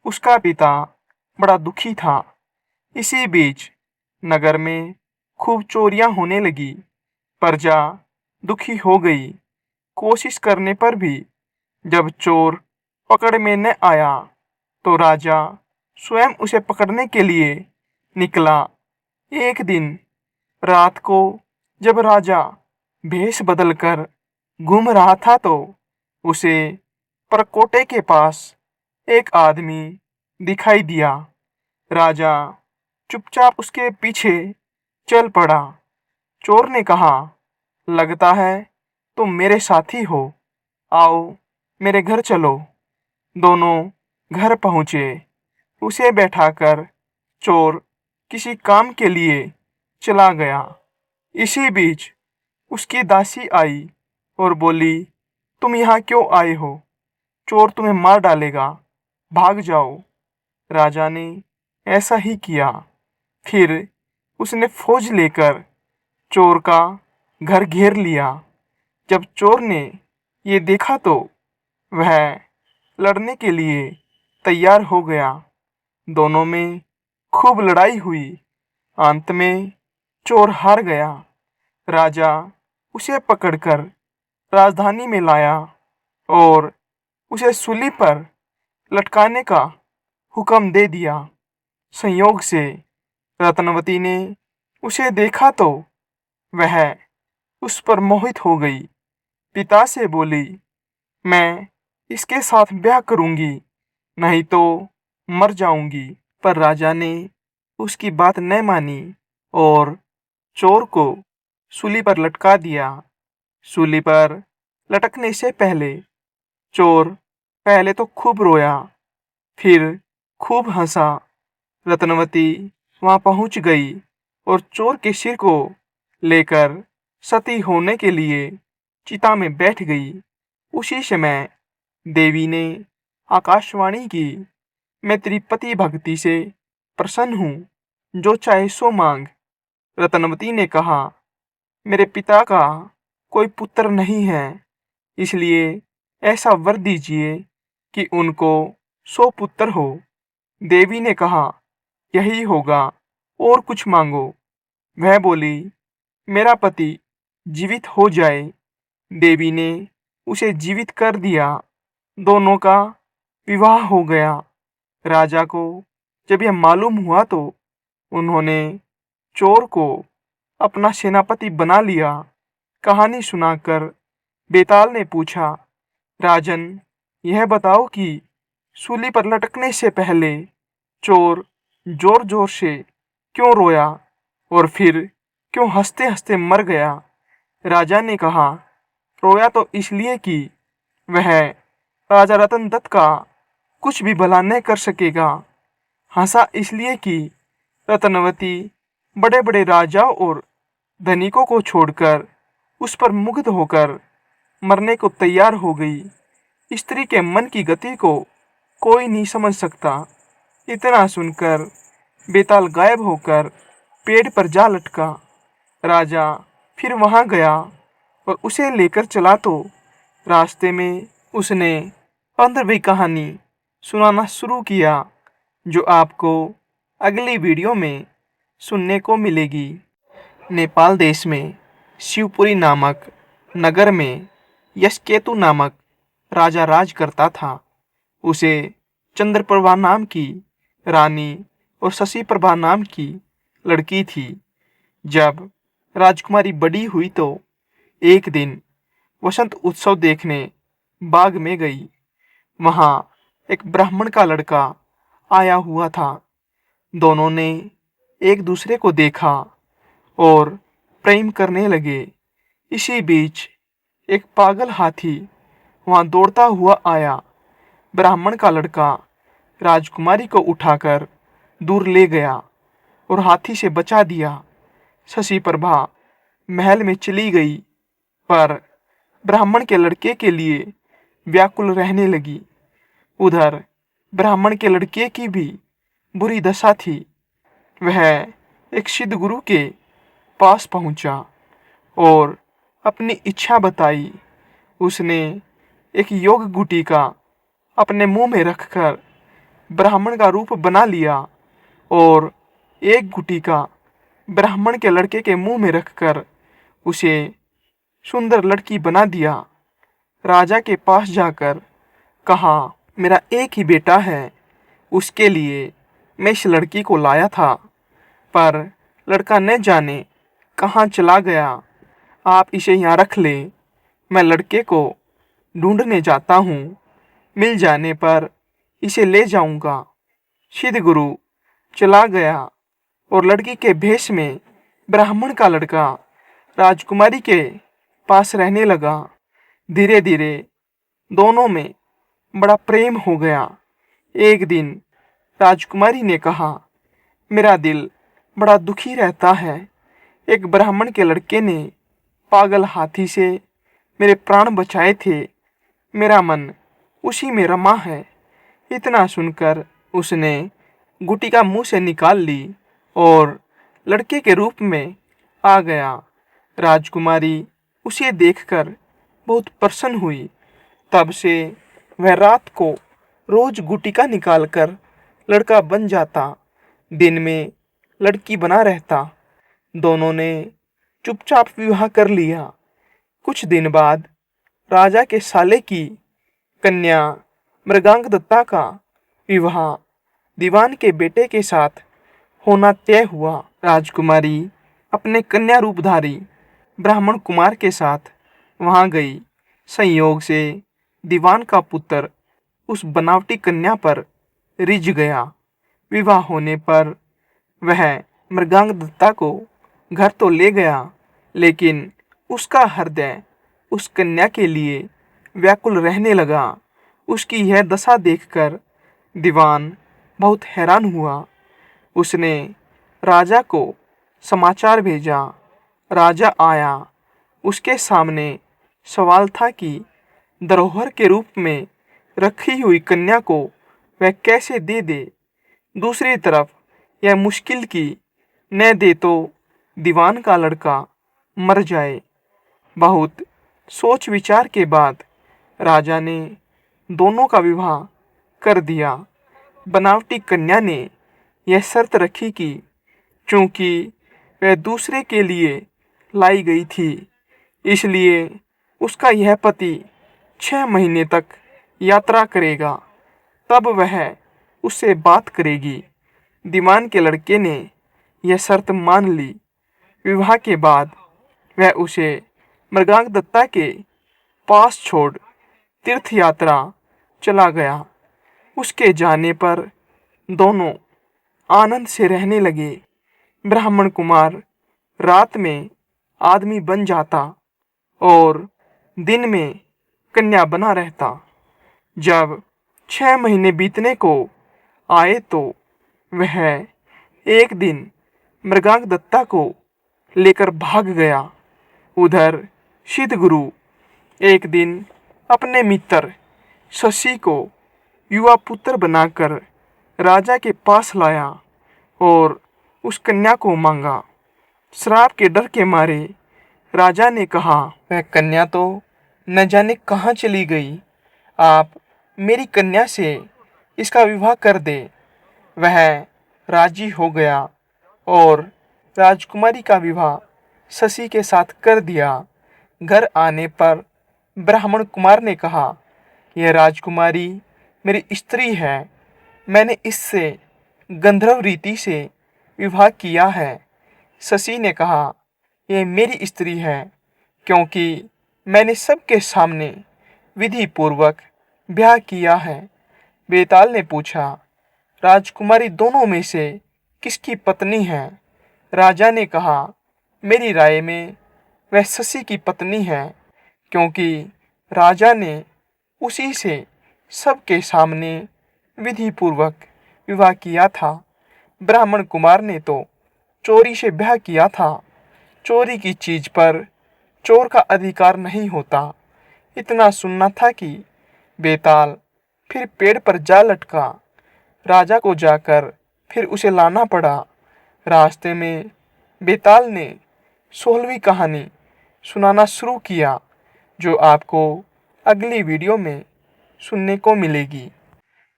उसका पिता बड़ा दुखी था। इसी बीच नगर में खूब चोरियां होने लगी। प्रजा दुखी हो गई। कोशिश करने पर भी जब चोर पकड़ में न आया तो राजा स्वयं उसे पकड़ने के लिए निकला। एक दिन रात को जब राजा भेष बदलकर घूम रहा था तो उसे परकोटे के पास एक आदमी दिखाई दिया। राजा चुपचाप उसके पीछे चल पड़ा। चोर ने कहा, लगता है तुम मेरे साथी हो, आओ मेरे घर चलो। दोनों घर पहुंचे। उसे बैठाकर चोर किसी काम के लिए चला गया। इसी बीच उसकी दासी आई और बोली, तुम यहाँ क्यों आए हो? चोर तुम्हें मार डालेगा, भाग जाओ। राजा ने ऐसा ही किया। फिर उसने फौज लेकर चोर का घर घेर लिया। जब चोर ने ये देखा तो वह लड़ने के लिए तैयार हो गया। दोनों में खूब लड़ाई हुई। अंत में चोर हार गया। राजा उसे पकड़कर राजधानी में लाया और उसे सूली पर लटकाने का हुक्म दे दिया। संयोग से रत्नवती ने उसे देखा तो वह उस पर मोहित हो गई। पिता से बोली, मैं इसके साथ ब्याह करूंगी, नहीं तो मर जाऊंगी। पर राजा ने उसकी बात न मानी और चोर को सूली पर लटका दिया। सूली पर लटकने से पहले चोर पहले तो खूब रोया, फिर खूब हंसा। रत्नवती वहां पहुंच गई और चोर के सिर को लेकर सती होने के लिए चिता में बैठ गई। उसी समय देवी ने आकाशवाणी की, मैं तेरी पति भक्ति से प्रसन्न हूँ, जो चाहे सो मांग। रत्नवती ने कहा, मेरे पिता का कोई पुत्र नहीं है, इसलिए ऐसा वर दीजिए कि उनको 100 पुत्र हो। देवी ने कहा, यही होगा, और कुछ मांगो। वह बोली, मेरा पति जीवित हो जाए। देवी ने उसे जीवित कर दिया। दोनों का विवाह हो गया। राजा को जब यह मालूम हुआ तो उन्होंने चोर को अपना सेनापति बना लिया। कहानी सुनाकर बेताल ने पूछा, राजन, यह बताओ कि सूली पर लटकने से पहले चोर जोर जोर से क्यों रोया और फिर क्यों हंसते हंसते मर गया? राजा ने कहा, रोया तो इसलिए कि वह राजा रतन दत्त का कुछ भी भला न कर सकेगा। हंसा इसलिए कि रत्नवती बड़े बड़े राजाओं और धनिकों को छोड़कर उस पर मुग्ध होकर मरने को तैयार हो गई। स्त्री के मन की गति को कोई नहीं समझ सकता। इतना सुनकर बेताल गायब होकर पेड़ पर जा लटका। राजा फिर वहां गया और उसे लेकर चला तो रास्ते में उसने 15वीं कहानी सुनाना शुरू किया, जो आपको अगली वीडियो में सुनने को मिलेगी। नेपाल देश में शिवपुरी नामक नगर में यशकेतु नामक राजा राज करता था। उसे चंद्रप्रभा नाम की रानी और शशि प्रभा नाम की लड़की थी। जब राजकुमारी बड़ी हुई तो एक दिन वसंत उत्सव देखने बाग में गई। वहां एक ब्राह्मण का लड़का आया हुआ था। दोनों ने एक दूसरे को देखा और प्रेम करने लगे। इसी बीच एक पागल हाथी वहां दौड़ता हुआ आया। ब्राह्मण का लड़का राजकुमारी को उठाकर दूर ले गया और हाथी से बचा दिया। शशि प्रभा महल में चली गई, पर ब्राह्मण के लड़के के लिए व्याकुल रहने लगी। उधर ब्राह्मण के लड़के की भी बुरी दशा थी। वह एक सिद्ध गुरु के पास पहुंचा और अपनी इच्छा बताई। उसने एक योग गुटिका अपने मुंह में रखकर ब्राह्मण का रूप बना लिया और एक गुटिका ब्राह्मण के लड़के के मुंह में रखकर उसे सुंदर लड़की बना दिया। राजा के पास जाकर कहा, मेरा एक ही बेटा है, उसके लिए मैं इस लड़की को लाया था, पर लड़का न जाने कहाँ चला गया। आप इसे यहाँ रख ले, मैं लड़के को ढूंढने जाता हूँ, मिल जाने पर इसे ले जाऊंगा। सिद्ध गुरु चला गया और लड़की के भेष में ब्राह्मण का लड़का राजकुमारी के पास रहने लगा। धीरे धीरे दोनों में बड़ा प्रेम हो गया। एक दिन राजकुमारी ने कहा, मेरा दिल बड़ा दुखी रहता है। एक ब्राह्मण के लड़के ने पागल हाथी से मेरे प्राण बचाए थे। मेरा मन उसी में रमा है। इतना सुनकर उसने गुटिका मुंह से निकाल ली और लड़के के रूप में आ गया। राजकुमारी उसे देखकर बहुत प्रसन्न हुई। तब से वह रात को रोज गुटिका निकालकर लड़का बन जाता, दिन में लड़की बना रहता। दोनों ने चुपचाप विवाह कर लिया। कुछ दिन बाद राजा के साले की कन्या मृगांगदत्ता का विवाह दीवान के बेटे के साथ होना तय हुआ। राजकुमारी अपने कन्या रूपधारी ब्राह्मण कुमार के साथ वहां गई। संयोग से दीवान का पुत्र उस बनावटी कन्या पर रिझ गया। विवाह होने पर वह मृगांगदत्ता को घर तो ले गया, लेकिन उसका हृदय उस कन्या के लिए व्याकुल रहने लगा। उसकी यह दशा देखकर दीवान बहुत हैरान हुआ। उसने राजा को समाचार भेजा। राजा आया। उसके सामने सवाल था कि धरोहर के रूप में रखी हुई कन्या को वह कैसे दे दे। दूसरी तरफ यह मुश्किल की न दे तो दीवान का लड़का मर जाए। बहुत सोच विचार के बाद राजा ने दोनों का विवाह कर दिया। बनावटी कन्या ने यह शर्त रखी कि चूंकि वह दूसरे के लिए लाई गई थी, इसलिए उसका यह पति 6 महीने तक यात्रा करेगा, तब वह उससे बात करेगी। दीवान के लड़के ने यह शर्त मान ली। विवाह के बाद वह उसे मृगांगदत्ता के पास छोड़ तीर्थ यात्रा चला गया। उसके जाने पर दोनों आनंद से रहने लगे। ब्राह्मण कुमार रात में आदमी बन जाता और दिन में कन्या बना रहता। जब 6 महीने बीतने को आए तो वह एक दिन मृगांगदत्ता को लेकर भाग गया। उधर सिद्ध गुरु एक दिन अपने मित्र शशि को युवा पुत्र बनाकर राजा के पास लाया और उस कन्या को मांगा। श्राप के डर के मारे राजा ने कहा, वह कन्या तो न जाने कहाँ चली गई। आप मेरी कन्या से इसका विवाह कर दे। वह राजी हो गया और राजकुमारी का विवाह शशि के साथ कर दिया। घर आने पर ब्राह्मण कुमार ने कहा, यह राजकुमारी मेरी स्त्री है। मैंने इससे गंधर्व रीति से विवाह किया है। शशि ने कहा, यह मेरी स्त्री है, क्योंकि मैंने सबके सामने विधि पूर्वक ब्याह किया है। बेताल ने पूछा, राजकुमारी दोनों में से किसकी पत्नी है? राजा ने कहा, मेरी राय में वह शशि की पत्नी है, क्योंकि राजा ने उसी से सबके सामने विधि पूर्वक विवाह किया था। ब्राह्मण कुमार ने तो चोरी से ब्याह किया था। चोरी की चीज पर चोर का अधिकार नहीं होता। इतना सुनना था कि बेताल फिर पेड़ पर जा लटका। राजा को जाकर फिर उसे लाना पड़ा। रास्ते में बेताल ने 16वीं कहानी सुनाना शुरू किया, जो आपको अगली वीडियो में सुनने को मिलेगी।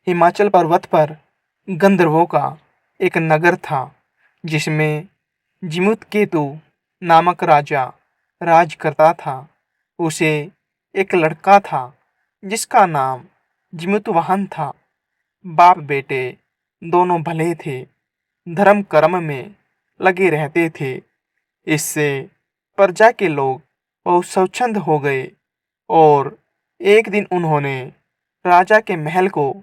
हिमाचल पर्वत पर गंधर्वों का एक नगर था, जिसमें जिमुतकेतु नामक राजा राज करता था। उसे एक लड़का था जिसका नाम जिमुतवाहन था। बाप बेटे दोनों भले थे, धर्म कर्म में लगे रहते थे। इससे प्रजा के लोग बहुत स्वच्छंद हो गए और एक दिन उन्होंने राजा के महल को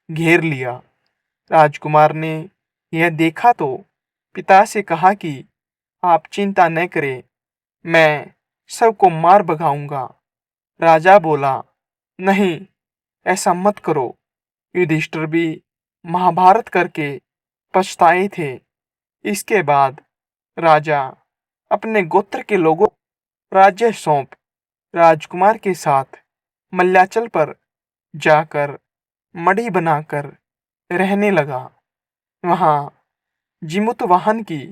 घेर लिया। राजकुमार ने यह देखा तो पिता से कहा कि आप चिंता न करें, मैं सबको मार भगाऊंगा। राजा बोला, नहीं, ऐसा मत करो। युधिष्ठिर भी महाभारत करके पछताए थे। इसके बाद राजा अपने गोत्र के लोगों को राज्य सौंप राजकुमार के साथ मल्याचल पर जाकर मढ़ी बनाकर रहने लगा। वहाँ जिमुतवाहन की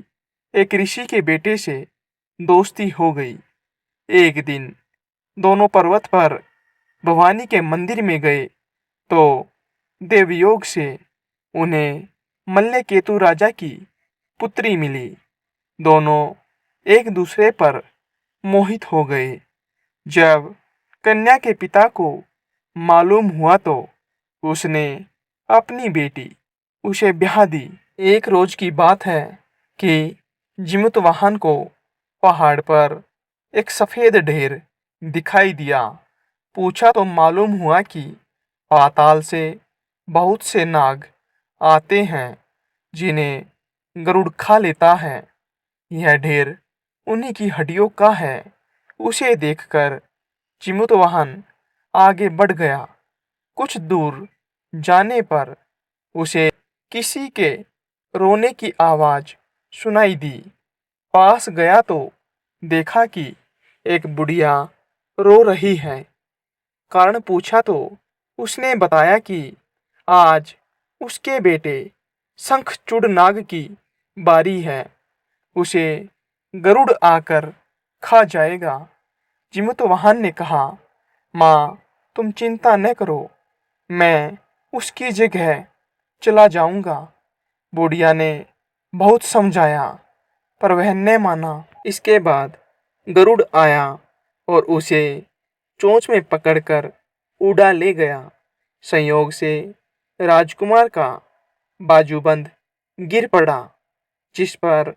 एक ऋषि के बेटे से दोस्ती हो गई। एक दिन दोनों पर्वत पर भवानी के मंदिर में गए तो देवयोग से उन्हें मल्लकेतु राजा की पुत्री मिली। दोनों एक दूसरे पर मोहित हो गए। जब कन्या के पिता को मालूम हुआ तो उसने अपनी बेटी उसे ब्याह दी। एक रोज की बात है कि जिमुतवाहन को पहाड़ पर एक सफेद ढेर दिखाई दिया। पूछा तो मालूम हुआ कि पाताल से बहुत से नाग आते हैं, जिन्हें गरुड़ खा लेता है। यह ढेर उन्हीं की हड्डियों का है। उसे देखकर जिमुतवाहन आगे बढ़ गया। कुछ दूर जाने पर उसे किसी के रोने की आवाज सुनाई दी। पास गया तो देखा कि एक बुढ़िया रो रही है। कारण पूछा तो उसने बताया कि आज उसके बेटे शंखचूड़ नाग की बारी है, उसे गरुड़ आकर खा जाएगा। जिमुतवाहन ने कहा, माँ, तुम चिंता न करो, मैं उसकी जगह चला जाऊंगा। बुढ़िया ने बहुत समझाया, पर वह न माना। इसके बाद गरुड़ आया और उसे चोंच में पकड़कर उड़ा ले गया। संयोग से राजकुमार का बाजूबंद गिर पड़ा, जिस पर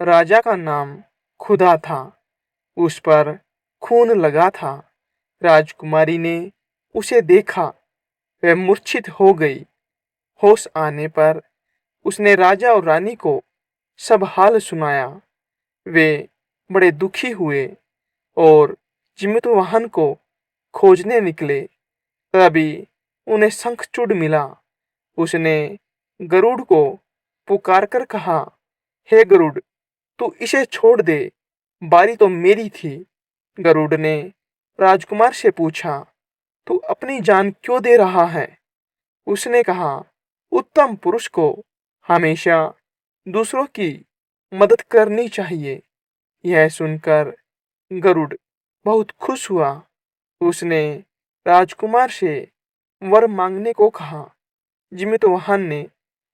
राजा का नाम खुदा था। उस पर खून लगा था। राजकुमारी ने उसे देखा, वह मूर्छित हो गई। होश आने पर उसने राजा और रानी को सब हाल सुनाया। वे बड़े दुखी हुए और जिमुतवाहन को खोजने निकले। तभी उन्हें शंखचूड़ मिला। उसने गरुड़ को पुकारकर कहा, हे गरुड़, तू इसे छोड़ दे, बारी तो मेरी थी। गरुड़ ने राजकुमार से पूछा, तू अपनी जान क्यों दे रहा है? उसने कहा, उत्तम पुरुष को हमेशा दूसरों की मदद करनी चाहिए। यह सुनकर गरुड़ बहुत खुश हुआ। उसने राजकुमार से वर मांगने को कहा। जिमुतवाहन ने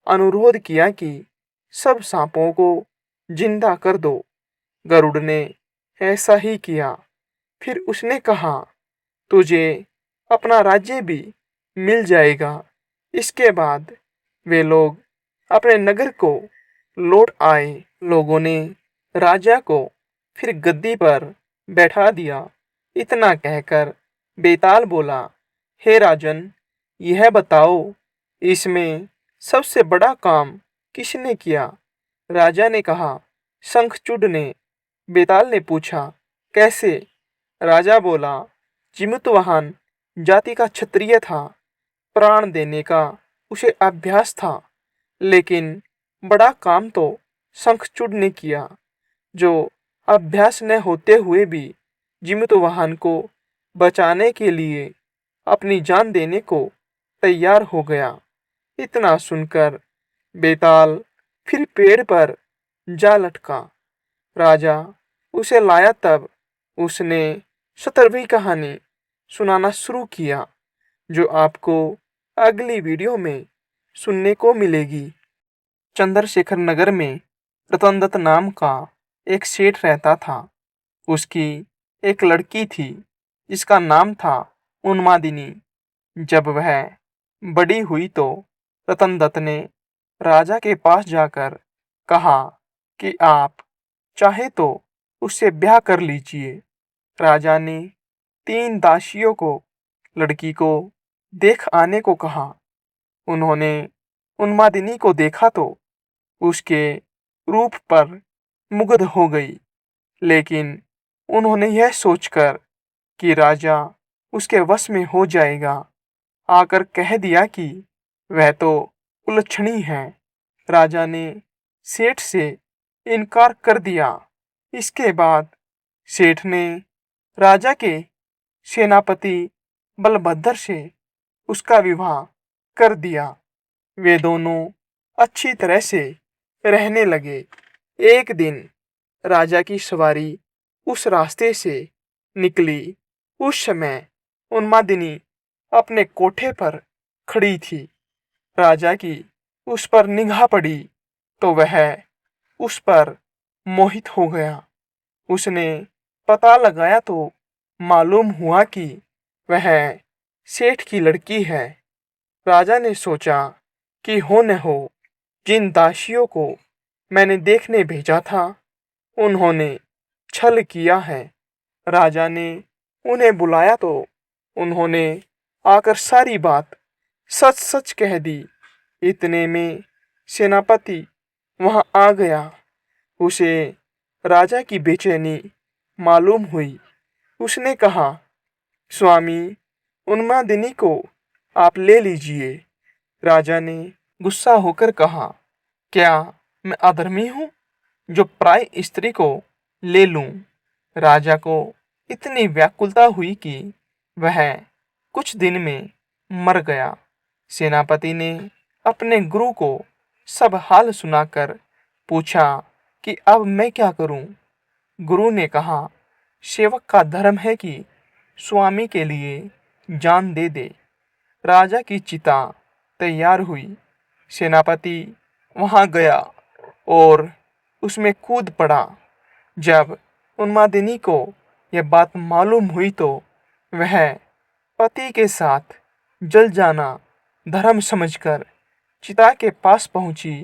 अनुरोध किया कि सब सांपों को जिंदा कर दो। गरुड़ ने ऐसा ही किया। फिर उसने कहा, तुझे अपना राज्य भी मिल जाएगा। इसके बाद वे लोग अपने नगर को लौट आए। लोगों ने राजा को फिर गद्दी पर बैठा दिया। इतना कहकर बेताल बोला, हे राजन, यह बताओ, इसमें सबसे बड़ा काम किसने किया? राजा ने कहा, शंखचूड़ ने। बेताल ने पूछा, कैसे? राजा बोला, जिमुतवाहन जाति का क्षत्रिय था, प्राण देने का उसे अभ्यास था, लेकिन बड़ा काम तो शंखचूड़ ने किया, जो अभ्यास न होते हुए भी जिमुतवाहन को बचाने के लिए अपनी जान देने को तैयार हो गया। इतना सुनकर बेताल फिर पेड़ पर जा लटका। राजा उसे लाया तब उसने 17वीं कहानी सुनाना शुरू किया, जो आपको अगली वीडियो में सुनने को मिलेगी। चंद्रशेखर नगर में रतन दत्त नाम का एक सेठ रहता था। उसकी एक लड़की थी जिसका नाम था उन्मादिनी। जब वह बड़ी हुई तो रतन दत्त ने राजा के पास जाकर कहा कि आप चाहे तो उससे ब्याह कर लीजिए। राजा ने 3 दासियों को लड़की को देख आने को कहा। उन्होंने उन्मादिनी को देखा तो उसके रूप पर मुग्ध हो गई, लेकिन उन्होंने यह सोचकर कि राजा उसके वश में हो जाएगा, आकर कह दिया कि वह तो कुलच्छणी है। राजा ने सेठ से इनकार कर दिया। इसके बाद सेठ ने राजा के सेनापति बलभद्र से उसका विवाह कर दिया। वे दोनों अच्छी तरह से रहने लगे। एक दिन राजा की सवारी उस रास्ते से निकली। उस समय उन्मादिनी अपने कोठे पर खड़ी थी। राजा की उस पर निगाह पड़ी तो वह उस पर मोहित हो गया। उसने पता लगाया तो मालूम हुआ कि वह सेठ की लड़की है। राजा ने सोचा कि हो न हो जिन दासियों को मैंने देखने भेजा था उन्होंने छल किया है। राजा ने उन्हें बुलाया तो उन्होंने आकर सारी बात सच सच कह दी। इतने में सेनापति वहां आ गया। उसे राजा की बेचैनी मालूम हुई। उसने कहा, स्वामी, उन्मादिनी को आप ले लीजिए। राजा ने गुस्सा होकर कहा, क्या मैं अधर्मी हूँ जो पराई स्त्री को ले लूं? राजा को इतनी व्याकुलता हुई कि वह कुछ दिन में मर गया। सेनापति ने अपने गुरु को सब हाल सुनाकर पूछा कि अब मैं क्या करूं? गुरु ने कहा, सेवक का धर्म है कि स्वामी के लिए जान दे दे। राजा की चिता तैयार हुई। सेनापति वहां गया और उसमें कूद पड़ा। जब उन्मादिनी को यह बात मालूम हुई तो वह पति के साथ जल जाना धर्म समझकर चिता के पास पहुंची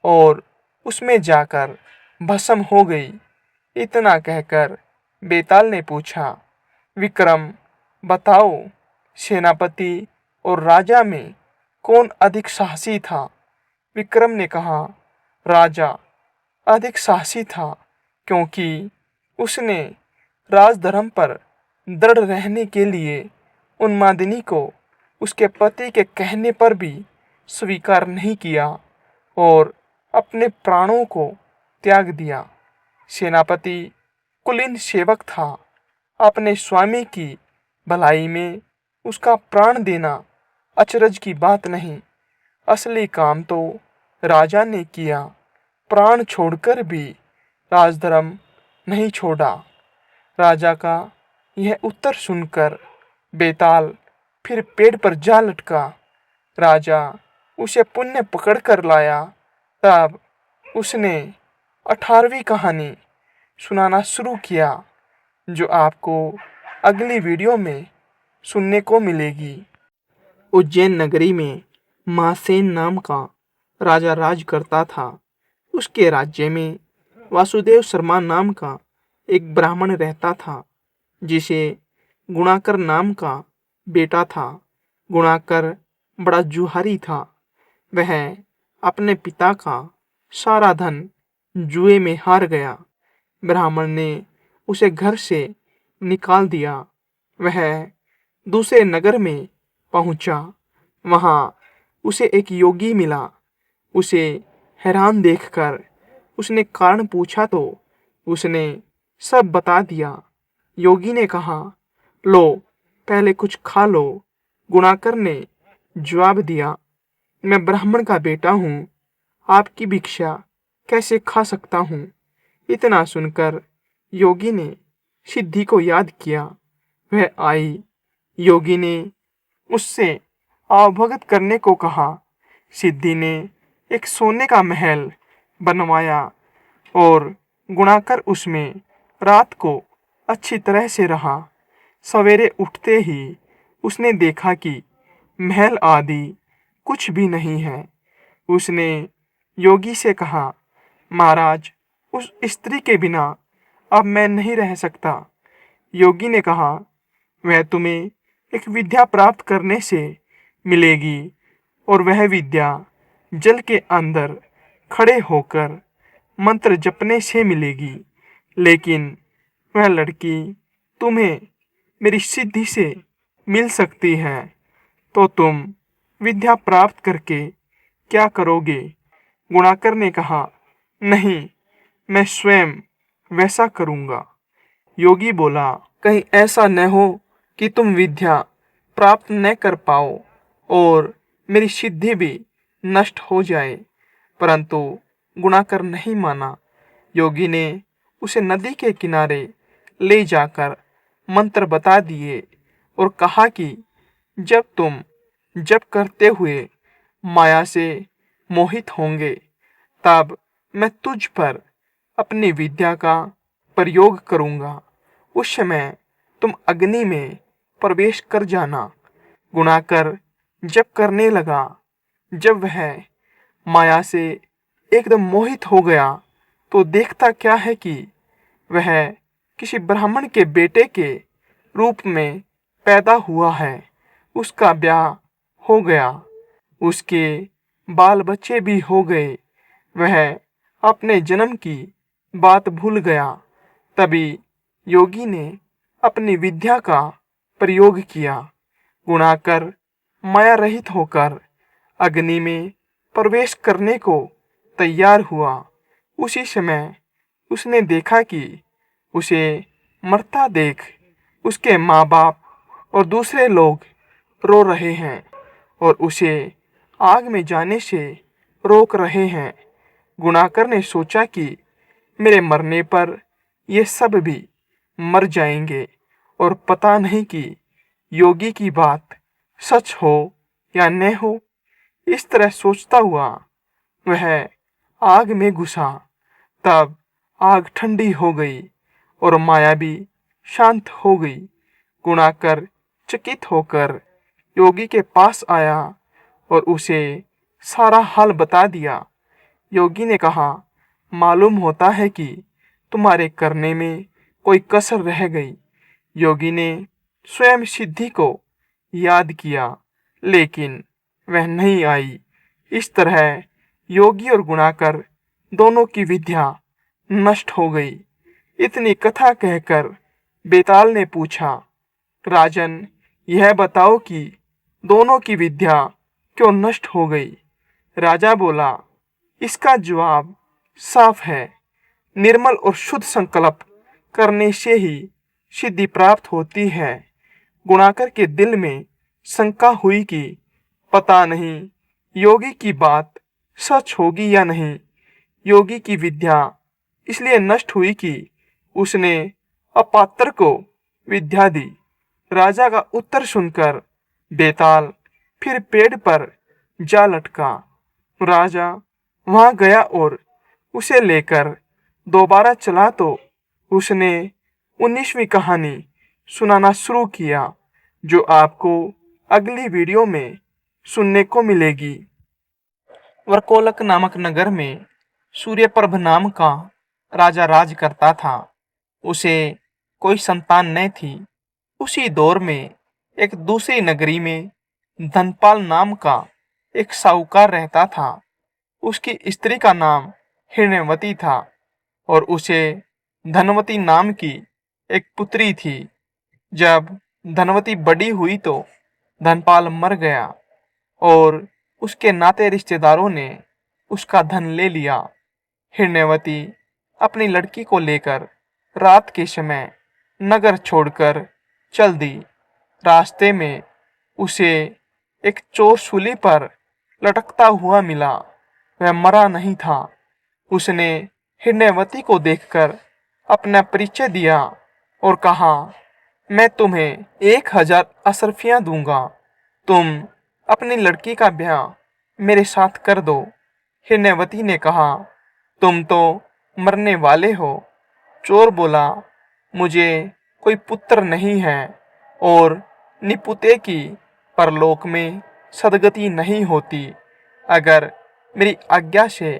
और उसमें जाकर भस्म हो गई। इतना कहकर बेताल ने पूछा, विक्रम, बताओ, सेनापति और राजा में कौन अधिक साहसी था? विक्रम ने कहा, राजा अधिक साहसी था, क्योंकि उसने राजधर्म पर दृढ़ रहने के लिए उन्मादिनी को उसके पति के कहने पर भी स्वीकार नहीं किया और अपने प्राणों को त्याग दिया। सेनापति कुलीन सेवक था। अपने स्वामी की भलाई में उसका प्राण देना अचरज की बात नहीं। असली काम तो राजा ने किया। प्राण छोड़कर भी राजधर्म नहीं छोड़ा। राजा का यह उत्तर सुनकर बेताल फिर पेड़ पर जा लटका। राजा उसे पुण्य पकड़ कर लाया। तब उसने 18वीं कहानी सुनाना शुरू किया, जो आपको अगली वीडियो में सुनने को मिलेगी। उज्जैन नगरी में महासेन नाम का राजा राज करता था। उसके राज्य में वासुदेव शर्मा नाम का एक ब्राह्मण रहता था, जिसे गुणाकर नाम का बेटा था। गुणाकर बड़ा जुहारी था। वह अपने पिता का सारा धन जुए में हार गया। ब्राह्मण ने उसे घर से निकाल दिया। वह दूसरे नगर में पहुंचा। वहां उसे एक योगी मिला। उसे हैरान देखकर उसने कारण पूछा तो उसने सब बता दिया। योगी ने कहा, लो, पहले कुछ खा लो, गुणाकर ने जवाब दिया, मैं ब्राह्मण का बेटा हूँ, आपकी भिक्षा कैसे खा सकता हूँ। इतना सुनकर योगी ने सिद्धि को याद किया। वह आई। योगी ने उससे अवगत करने को कहा। सिद्धि ने एक सोने का महल बनवाया और गुणाकर उसमें रात को अच्छी तरह से रहा। सवेरे उठते ही उसने देखा कि महल आदि कुछ भी नहीं है। उसने योगी से कहा, महाराज, उस स्त्री के बिना अब मैं नहीं रह सकता। योगी ने कहा, वह तुम्हें एक विद्या प्राप्त करने से मिलेगी और वह विद्या जल के अंदर खड़े होकर मंत्र जपने से मिलेगी। लेकिन वह लड़की तुम्हें मेरी सिद्धि से मिल सकती है, तो तुम विद्या प्राप्त करके क्या करोगे? गुणाकर ने कहा, नहीं, मैं स्वयं वैसा करूँगा। योगी बोला, कहीं ऐसा न हो कि तुम विद्या प्राप्त न कर पाओ और मेरी सिद्धि भी नष्ट हो जाए। परंतु गुणाकर नहीं माना। योगी ने उसे नदी के किनारे ले जाकर मंत्र बता दिए और कहा कि जब तुम जप करते हुए माया से मोहित होंगे, तब मैं तुझ पर अपनी विद्या का प्रयोग करूँगा। उस समय तुम अग्नि में प्रवेश कर जाना। गुणाकर जप करने लगा। जब वह माया से एकदम मोहित हो गया, तो देखता क्या है कि वह किसी ब्राह्मण के बेटे के रूप में पैदा हुआ है। उसका ब्याह हो गया, उसके बाल बच्चे भी हो गए। वह अपने जन्म की बात भूल गया। तभी योगी ने अपनी विद्या का प्रयोग किया। गुणाकर माया रहित होकर अग्नि में प्रवेश करने को तैयार हुआ। उसी समय उसने देखा कि उसे मरता देख उसके माँ बाप और दूसरे लोग रो रहे हैं और उसे आग में जाने से रोक रहे हैं। गुणाकर ने सोचा कि मेरे मरने पर ये सब भी मर जाएंगे और पता नहीं कि योगी की बात सच हो या न हो। इस तरह सोचता हुआ वह आग में घुसा। तब आग ठंडी हो गई और माया भी शांत हो गई। गुणाकर चकित होकर योगी के पास आया और उसे सारा हाल बता दिया। योगी ने कहा, मालूम होता है कि तुम्हारे करने में कोई कसर रह गई। योगी ने स्वयं सिद्धि को याद किया, लेकिन वह नहीं आई। इस तरह योगी और गुणाकर दोनों की विद्या नष्ट हो गई। इतनी कथा कहकर बेताल ने पूछा, राजन, यह बताओ कि दोनों की विद्या क्यों नष्ट हो गई? राजा बोला, इसका जवाब साफ है। निर्मल और शुद्ध संकल्प करने से ही सिद्धि प्राप्त होती है। गुणाकर के दिल में शंका हुई कि पता नहीं योगी की बात सच होगी या नहीं। योगी की विद्या इसलिए नष्ट हुई कि उसने अपात्र को विद्या दी। राजा का उत्तर सुनकर बेताल फिर पेड़ पर जा लटका। राजा वहां गया और उसे लेकर दोबारा चला तो उसने 19वीं कहानी सुनाना शुरू किया, जो आपको अगली वीडियो में सुनने को मिलेगी। वरकोलक नामक नगर में सूर्यप्रभ नाम का राजा राज करता था। उसे कोई संतान न थी। उसी दौर में एक दूसरी नगरी में धनपाल नाम का एक साहूकार रहता था। उसकी स्त्री का नाम हिरण्यवती था और उसे धनवती नाम की एक पुत्री थी। जब धनवती बड़ी हुई तो धनपाल मर गया और उसके नाते रिश्तेदारों ने उसका धन ले लिया। हिरण्यवती अपनी लड़की को लेकर रात के समय नगर छोड़कर चल दी। रास्ते में उसे एक चोर सूली पर लटकता हुआ मिला। वह मरा नहीं था। उसने हिरण्यवती को देखकर अपना परिचय दिया और कहा, मैं तुम्हें 1000 अशर्फियाँ दूंगा। तुम अपनी लड़की का ब्याह मेरे साथ कर दो। हिरण्यवती ने कहा, तुम तो मरने वाले हो। चोर बोला, मुझे कोई पुत्र नहीं है और निपुते की परलोक में सदगति नहीं होती। अगर मेरी आज्ञा से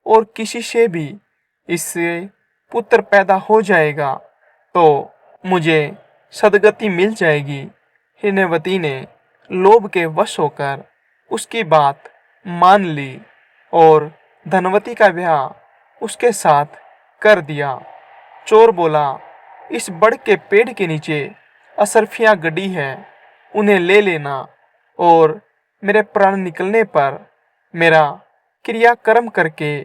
और किसी से भी इससे पुत्र पैदा हो जाएगा तो मुझे सदगति मिल जाएगी। हिरण्यवती ने लोभ के वश होकर उसकी बात मान ली और धनवती का ब्याह उसके साथ कर दिया। चोर बोला, इस बड़ के पेड़ के नीचे अशर्फियाँ गड़ी है, उन्हें ले लेना और मेरे प्राण निकलने पर मेरा क्रियाकर्म करके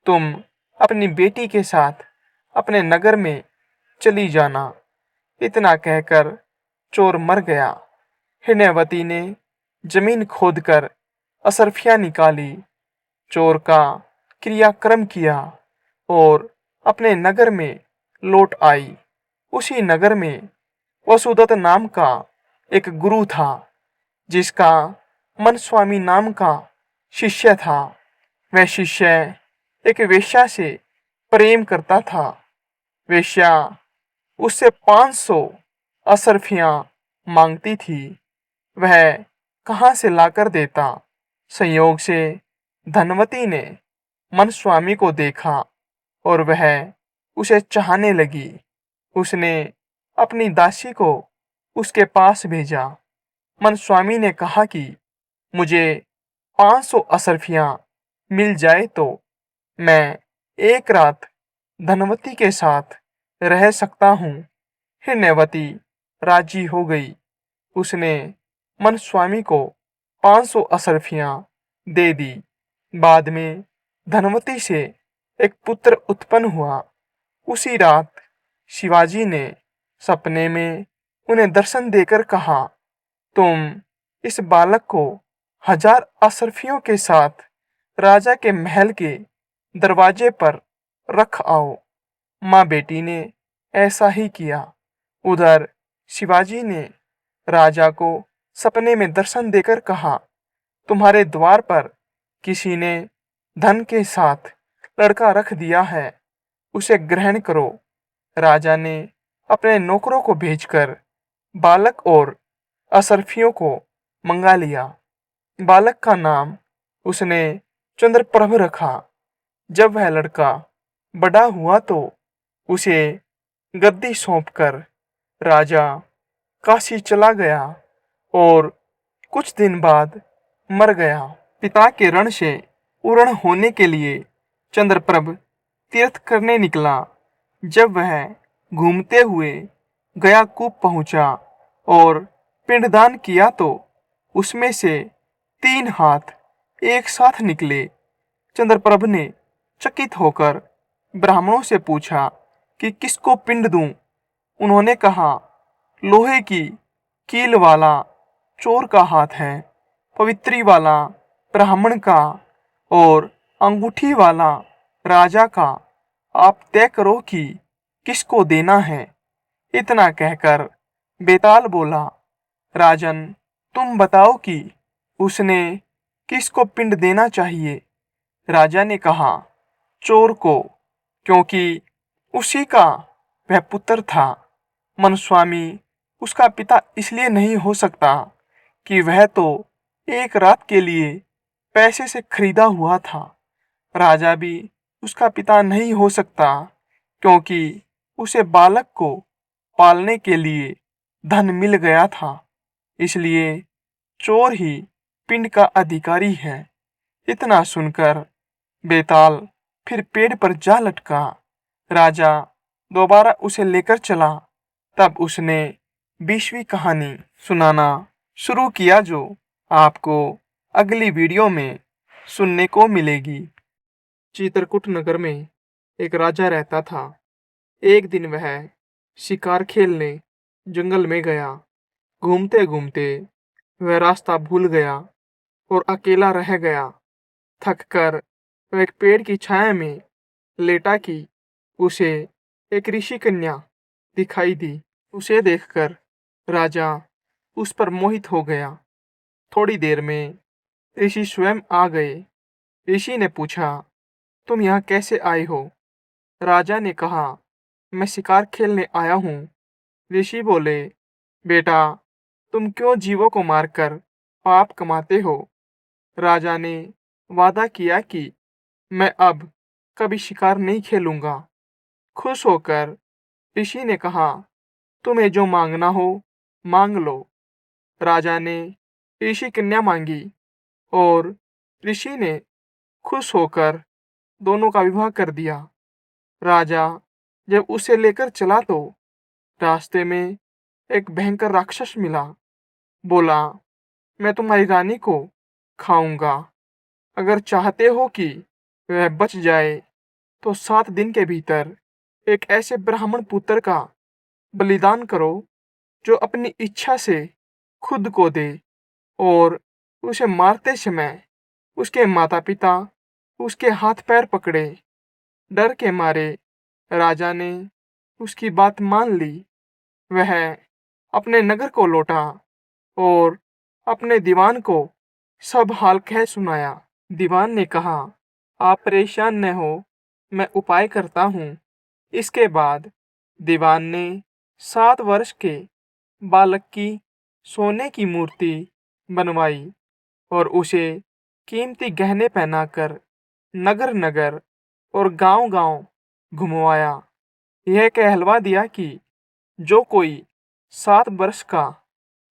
तुम अपनी बेटी के साथ अपने नगर में चली जाना। इतना कहकर चोर मर गया। हिरण्यवती ने जमीन खोदकर अशर्फियाँ निकाली, चोर का क्रियाक्रम किया और अपने नगर में लौट आई। उसी नगर में वसुदत्त नाम का एक गुरु था, जिसका मनस्वामी नाम का शिष्य था। वह शिष्य एक वेश्या से प्रेम करता था। वेश्या उससे 500 अशर्फियाँ मांगती थी। वह कहाँ से लाकर देता। संयोग से धनवती ने मनस्वामी को देखा और वह उसे चाहने लगी। उसने अपनी दासी को उसके पास भेजा। मनस्वामी ने कहा कि मुझे 500 अशर्फियाँ मिल जाए तो मैं एक रात धनवती के साथ रह सकता हूँ। हिरण्यवती राजी हो गई। उसने मनस्वामी को 500 अशर्फियाँ दे दी। बाद में धनवती से एक पुत्र उत्पन्न हुआ। उसी रात शिवाजी ने सपने में उन्हें दर्शन देकर कहा, तुम इस बालक को 1000 अशर्फियों के साथ राजा के महल के दरवाजे पर रख आओ। माँ बेटी ने ऐसा ही किया। उधर शिवाजी ने राजा को सपने में दर्शन देकर कहा, तुम्हारे द्वार पर किसी ने धन के साथ लड़का रख दिया है, उसे ग्रहण करो। राजा ने अपने नौकरों को भेजकर बालक और अशर्फियों को मंगा लिया। बालक का नाम उसने चंद्रप्रभ रखा। जब वह लड़का बड़ा हुआ तो उसे गद्दी सौंपकर राजा काशी चला गया और कुछ दिन बाद मर गया। पिता के ऋण से उऋण होने के लिए चंद्रप्रभ तीर्थ करने निकला। जब वह घूमते हुए गया कूप पहुंचा और पिंडदान किया तो उसमें से 3 हाथ एक साथ निकले। चंद्रप्रभ ने चकित होकर ब्राह्मणों से पूछा कि किसको पिंड दूं। उन्होंने कहा, लोहे की कील वाला चोर का हाथ है, पवित्री वाला ब्राह्मण का और अंगूठी वाला राजा का। आप तय करो कि किसको देना है। इतना कहकर बेताल बोला, राजन, तुम बताओ कि उसने किसको पिंड देना चाहिए। राजा ने कहा, चोर को, क्योंकि उसी का वह पुत्र था। मनस्वामी उसका पिता इसलिए नहीं हो सकता कि वह तो एक रात के लिए पैसे से खरीदा हुआ था। राजा भी उसका पिता नहीं हो सकता क्योंकि उसे बालक को पालने के लिए धन मिल गया था। इसलिए चोर ही पिंड का अधिकारी है। इतना सुनकर बेताल फिर पेड़ पर जा लटका। राजा दोबारा उसे लेकर चला। तब उसने 20वीं कहानी सुनाना शुरू किया, जो आपको अगली वीडियो में सुनने को मिलेगी। चित्रकूट नगर में एक राजा रहता था। एक दिन वह शिकार खेलने जंगल में गया। घूमते घूमते वह रास्ता भूल गया और अकेला रह गया। थककर वह एक पेड़ की छाया में लेटा कि उसे एक ऋषि कन्या दिखाई दी। उसे देखकर राजा उस पर मोहित हो गया। थोड़ी देर में ऋषि स्वयं आ गए। ऋषि ने पूछा, तुम यहाँ कैसे आए हो? राजा ने कहा, मैं शिकार खेलने आया हूँ। ऋषि बोले, बेटा, तुम क्यों जीवों को मारकर पाप कमाते हो? राजा ने वादा किया कि मैं अब कभी शिकार नहीं खेलूंगा। खुश होकर ऋषि ने कहा, तुम्हें जो मांगना हो मांग लो। राजा ने ऋषि कन्या मांगी और ऋषि ने खुश होकर दोनों का विवाह कर दिया। राजा जब उसे लेकर चला तो रास्ते में एक भयंकर राक्षस मिला। बोला, मैं तुम्हारी रानी को खाऊंगा। अगर चाहते हो कि वह बच जाए तो 7 दिन के भीतर एक ऐसे ब्राह्मण पुत्र का बलिदान करो जो अपनी इच्छा से खुद को दे। और उसे मारते समय उसके माता पिता उसके हाथ पैर पकड़े। डर के मारे राजा ने उसकी बात मान ली। वह अपने नगर को लौटा और अपने दीवान को सब हाल कह सुनाया। दीवान ने कहा, आप परेशान न हो, मैं उपाय करता हूँ। इसके बाद दीवान ने 7 वर्ष के बालक की सोने की मूर्ति बनवाई और उसे कीमती गहने पहनाकर नगर नगर और गांव गांव घुमवाया। यह कहलवा दिया कि जो कोई 7 वर्ष का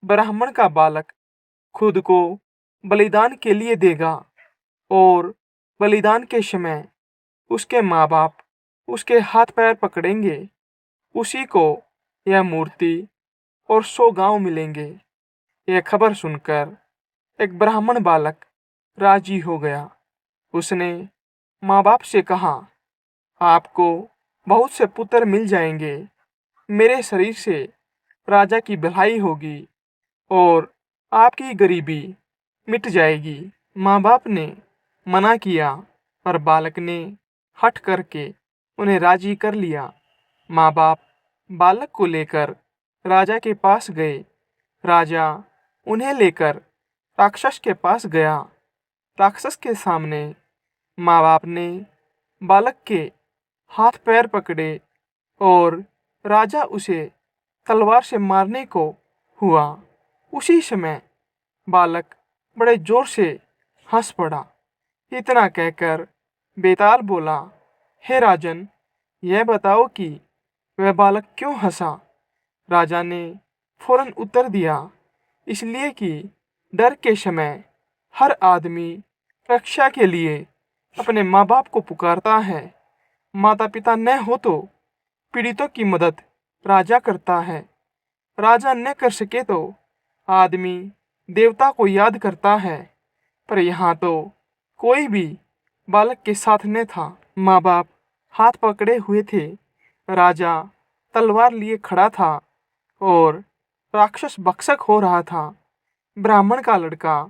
ब्राह्मण का बालक खुद को बलिदान के लिए देगा और बलिदान के समय उसके माँ बाप उसके हाथ पैर पकड़ेंगे, उसी को यह मूर्ति और 100 गांव मिलेंगे। यह खबर सुनकर एक ब्राह्मण बालक राजी हो गया। उसने माँ बाप से कहा, आपको बहुत से पुत्र मिल जाएंगे। मेरे शरीर से राजा की भलाई होगी और आपकी गरीबी मिट जाएगी। माँ बाप ने मना किया पर बालक ने हठ करके उन्हें राजी कर लिया। माँ बाप बालक को लेकर राजा के पास गए। राजा उन्हें लेकर राक्षस के पास गया। राक्षस के सामने माँ बाप ने बालक के हाथ पैर पकड़े और राजा उसे तलवार से मारने को हुआ। उसी समय बालक बड़े जोर से हंस पड़ा। इतना कहकर बेताल बोला, हे राजन, यह बताओ कि वह बालक क्यों हंसा? राजा ने फौरन उत्तर दिया, इसलिए कि डर के समय हर आदमी रक्षा के लिए अपने माँ बाप को पुकारता है। माता पिता न हो तो पीड़ितों की मदद राजा करता है। राजा न कर सके तो आदमी देवता को याद करता है। पर यहाँ तो कोई भी बालक के साथ न था। माँ बाप हाथ पकड़े हुए थे। राजा तलवार लिए खड़ा था और राक्षस भक्षक हो रहा था। ब्राह्मण का लड़का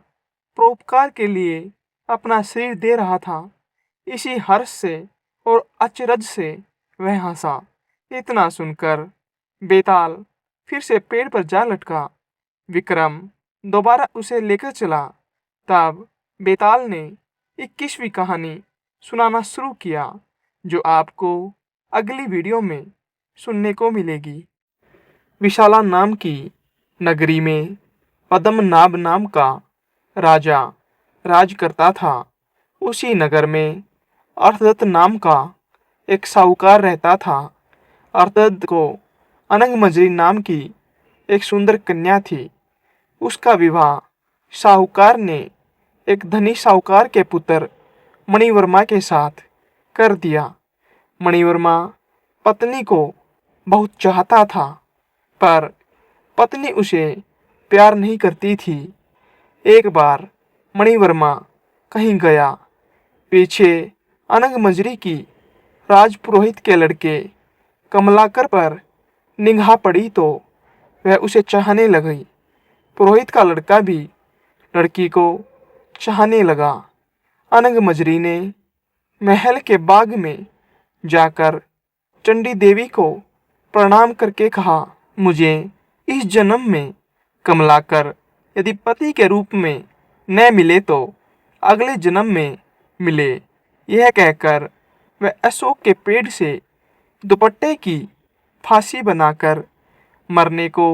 परोपकार के लिए अपना शरीर दे रहा था। इसी हर्ष से और अचरज से वह हंसा। इतना सुनकर बेताल फिर से पेड़ पर जा लटका। विक्रम दोबारा उसे लेकर चला। तब बेताल ने 21वीं कहानी सुनाना शुरू किया, जो आपको अगली वीडियो में सुनने को मिलेगी। विशाला नाम की नगरी में पद्मनाभ नाम का राजा राज करता था। उसी नगर में अर्थदत्त नाम का एक साहूकार रहता था। अर्थदत्त को अनंगमंजरी नाम की एक सुंदर कन्या थी। उसका विवाह साहूकार ने एक धनी साहूकार के पुत्र मणिवर्मा के साथ कर दिया। मणिवर्मा पत्नी को बहुत चाहता था, पर पत्नी उसे प्यार नहीं करती थी। एक बार मणिवर्मा कहीं गया। पीछे अनंगमंजरी की राजपुरोहित के लड़के कमलाकर पर निगाह पड़ी तो वह उसे चाहने लगी। पुरोहित का लड़का भी लड़की को चाहने लगा। अनंग मजरी ने महल के बाग में जाकर चंडी देवी को प्रणाम करके कहा, मुझे इस जन्म में कमलाकर यदि पति के रूप में न मिले तो अगले जन्म में मिले। यह कहकर वह अशोक के पेड़ से दुपट्टे की फांसी बनाकर मरने को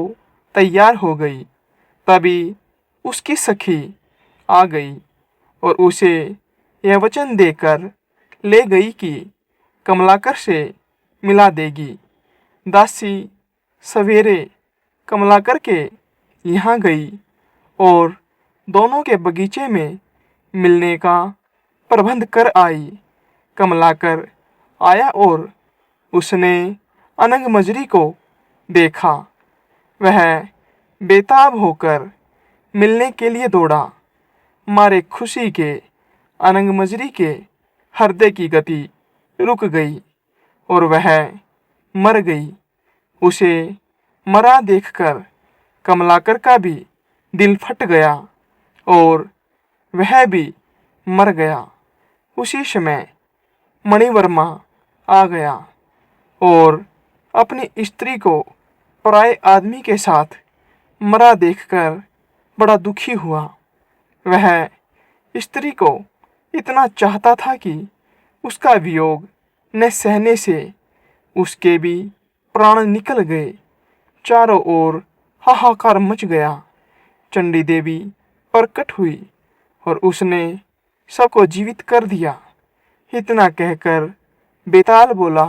तैयार हो गई। तभी उसकी सखी आ गई और उसे यह वचन देकर ले गई कि कमलाकर से मिला देगी। दासी सवेरे कमलाकर के यहाँ गई और दोनों के बगीचे में मिलने का प्रबंध कर आई। कमलाकर आया और उसने अनंग मजरी को देखा। वह बेताब होकर मिलने के लिए दौड़ा। मारे खुशी के अनंग मजरी के हृदय की गति रुक गई और वह मर गई। उसे मरा देखकर कमलाकर का भी दिल फट गया और वह भी मर गया। उसी समय मणिवर्मा आ गया और अपनी स्त्री को पराये आदमी के साथ मरा देखकर बड़ा दुखी हुआ। वह स्त्री को इतना चाहता था कि उसका वियोग न सहने से उसके भी प्राण निकल गए। चारों ओर हाहाकार मच गया। चंडी देवी प्रकट हुई और उसने सबको जीवित कर दिया। इतना कहकर बेताल बोला,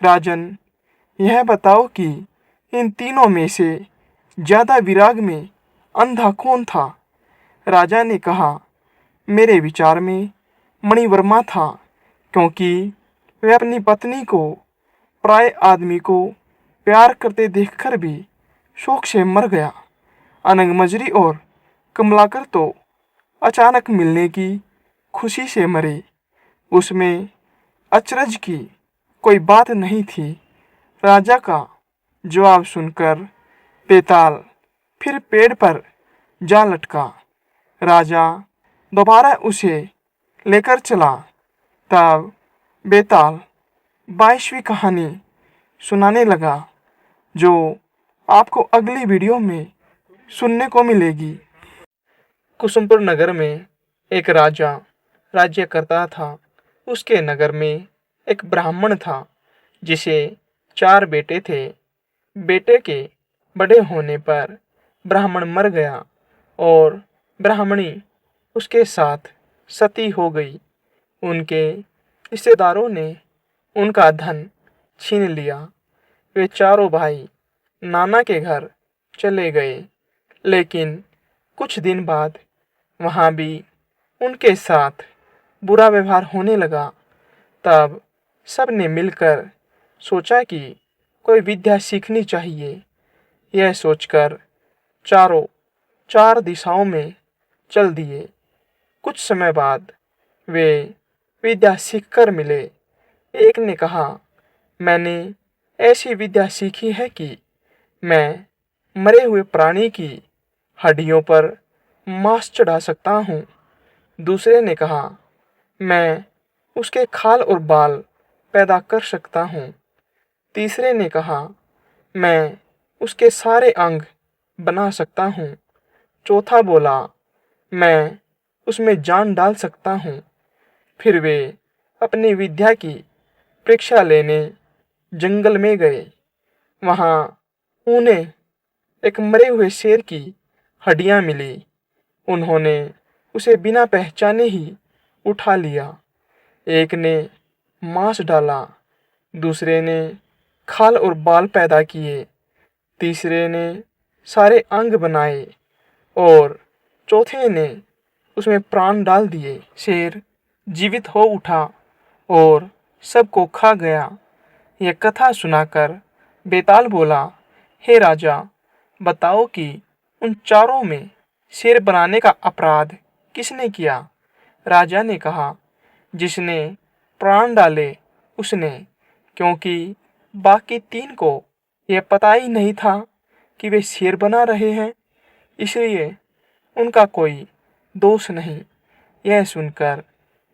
राजन, यह बताओ कि इन तीनों में से ज्यादा विराग में अंधा कौन था? राजा ने कहा, मेरे विचार में मणिवर्मा था, क्योंकि वह अपनी पत्नी को पराये आदमी को प्यार करते देखकर भी शोक से मर गया। अनंग मजरी और कमलाकर तो अचानक मिलने की खुशी से मरे। उसमें अचरज की कोई बात नहीं थी। राजा का जवाब सुनकर बेताल फिर पेड़ पर जा लटका। राजा दोबारा उसे लेकर चला। तब बेताल 22वीं कहानी सुनाने लगा, जो आपको अगली वीडियो में सुनने को मिलेगी। कुसुमपुर नगर में एक राजा राज्य करता था। उसके नगर में एक ब्राह्मण था जिसे 4 बेटे थे। बेटे के बड़े होने पर ब्राह्मण मर गया और ब्राह्मणी उसके साथ सती हो गई। उनके रिश्तेदारों ने उनका धन छीन लिया। वे चारों भाई नाना के घर चले गए, लेकिन कुछ दिन बाद वहाँ भी उनके साथ बुरा व्यवहार होने लगा। तब सब ने मिलकर सोचा कि कोई विद्या सीखनी चाहिए। यह सोचकर चारों 4 दिशाओं में चल दिए। कुछ समय बाद वे विद्या सीखकर मिले। एक ने कहा, मैंने ऐसी विद्या सीखी है कि मैं मरे हुए प्राणी की हड्डियों पर मांस चढ़ा सकता हूँ। दूसरे ने कहा, मैं उसके खाल और बाल पैदा कर सकता हूँ। तीसरे ने कहा, मैं उसके सारे अंग बना सकता हूँ। चौथा बोला, मैं उसमें जान डाल सकता हूँ। फिर वे अपनी विद्या की परीक्षा लेने जंगल में गए। वहाँ उन्हें एक मरे हुए शेर की हड्डियाँ मिली। उन्होंने उसे बिना पहचाने ही उठा लिया। एक ने मांस डाला, दूसरे ने खाल और बाल पैदा किए, तीसरे ने सारे अंग बनाए और चौथे ने उसमें प्राण डाल दिए। शेर जीवित हो उठा और सबको खा गया। यह कथा सुनाकर बेताल बोला, हे राजा, बताओ कि उन चारों में शेर बनाने का अपराध किसने किया? राजा ने कहा, जिसने प्राण डाले उसने, क्योंकि बाकी 3 को यह पता ही नहीं था कि वे शेर बना रहे हैं। इसलिए उनका कोई दोष नहीं। यह सुनकर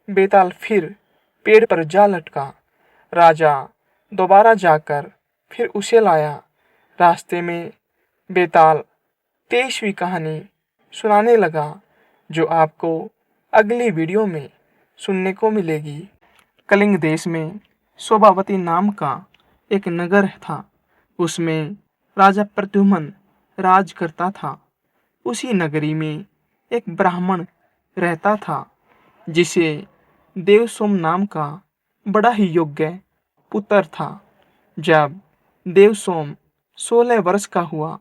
बेताल फिर पेड़ पर जा लटका। राजा दोबारा जाकर फिर उसे लाया। रास्ते में बेताल 23वीं कहानी सुनाने लगा, जो आपको अगली वीडियो में सुनने को मिलेगी। कलिंग देश में शोभावती नाम का एक नगर था। उसमें राजा प्रद्युम्न राज करता था। उसी नगरी में एक ब्राह्मण रहता था, जिसे देवसोम नाम का बड़ा ही योग्य पुत्र था। जब देवसोम 16 वर्ष का हुआ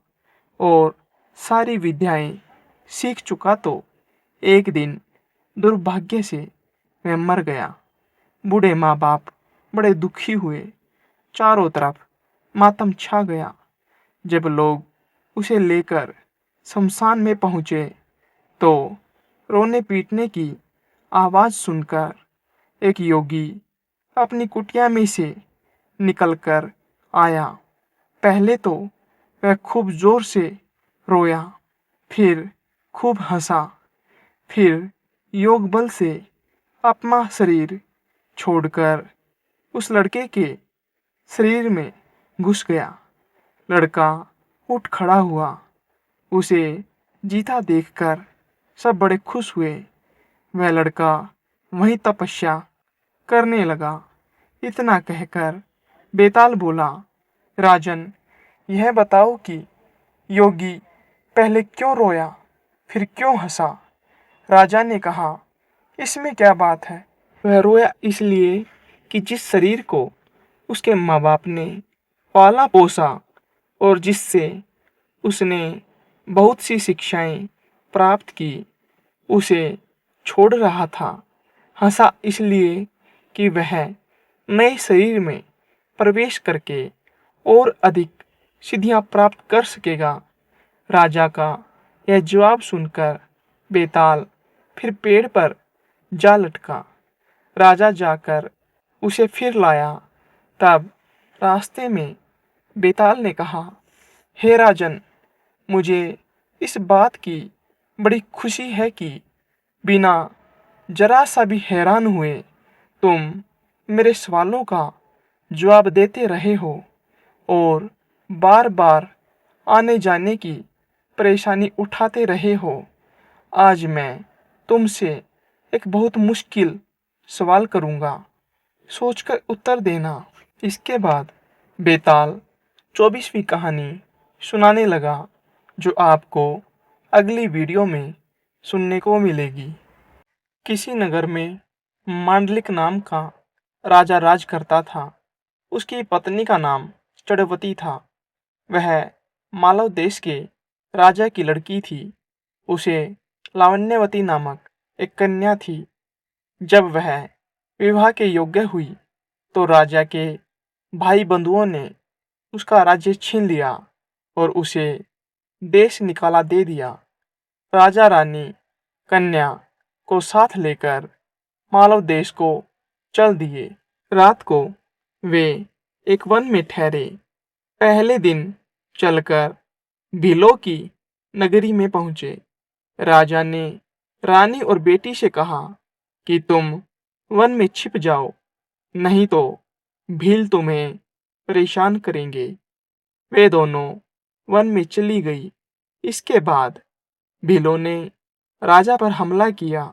और सारी विद्याएं सीख चुका, तो एक दिन दुर्भाग्य से वह मर गया। बूढ़े माँ बाप बड़े दुखी हुए। चारों तरफ मातम छा गया। जब लोग उसे लेकर शमशान में पहुंचे, तो रोने पीटने की आवाज सुनकर एक योगी अपनी कुटिया में से निकलकर आया। पहले तो वह खूब जोर से रोया, फिर खूब हंसा, फिर योग बल से अपना शरीर छोड़कर उस लड़के के शरीर में घुस गया। लड़का उठ खड़ा हुआ। उसे जीता देखकर सब बड़े खुश हुए। वह लड़का वहीं तपस्या करने लगा। इतना कहकर बेताल बोला, राजन, यह बताओ कि योगी पहले क्यों रोया, फिर क्यों हंसा? राजा ने कहा, इसमें क्या बात है? वह रोया इसलिए कि जिस शरीर को उसके माँ बाप ने पाला पोसा और जिससे उसने बहुत सी शिक्षाएं प्राप्त की, उसे छोड़ रहा था। हंसा इसलिए कि वह नए शरीर में प्रवेश करके और अधिक सिद्धियां प्राप्त कर सकेगा। राजा का यह जवाब सुनकर बेताल फिर पेड़ पर जा लटका। राजा जाकर उसे फिर लाया। तब रास्ते में बेताल ने कहा, हे राजन, मुझे इस बात की बड़ी खुशी है कि बिना जरा सा भी हैरान हुए तुम मेरे सवालों का जवाब देते रहे हो और बार बार आने जाने की परेशानी उठाते रहे हो। आज मैं तुमसे एक बहुत मुश्किल सवाल करूंगा, सोचकर उत्तर देना। इसके बाद बेताल 24वीं कहानी सुनाने लगा, जो आपको अगली वीडियो में सुनने को मिलेगी। किसी नगर में मांडलिक नाम का राजा राज करता था। उसकी पत्नी का नाम चढ़वती था। वह मालव देश के राजा की लड़की थी। उसे लावण्यवती नामक एक कन्या थी। जब वह विवाह के योग्य हुई, तो राजा के भाई बंधुओं ने उसका राज्य छीन लिया और उसे देश निकाला दे दिया। राजा रानी कन्या को साथ लेकर मालव देश को चल दिए। रात को वे एक वन में ठहरे। पहले दिन चलकर भीलों की नगरी में पहुंचे। राजा ने रानी और बेटी से कहा कि तुम वन में छिप जाओ, नहीं तो भील तुम्हें परेशान करेंगे। वे दोनों वन में चली गई। इसके बाद भीलों ने राजा पर हमला किया।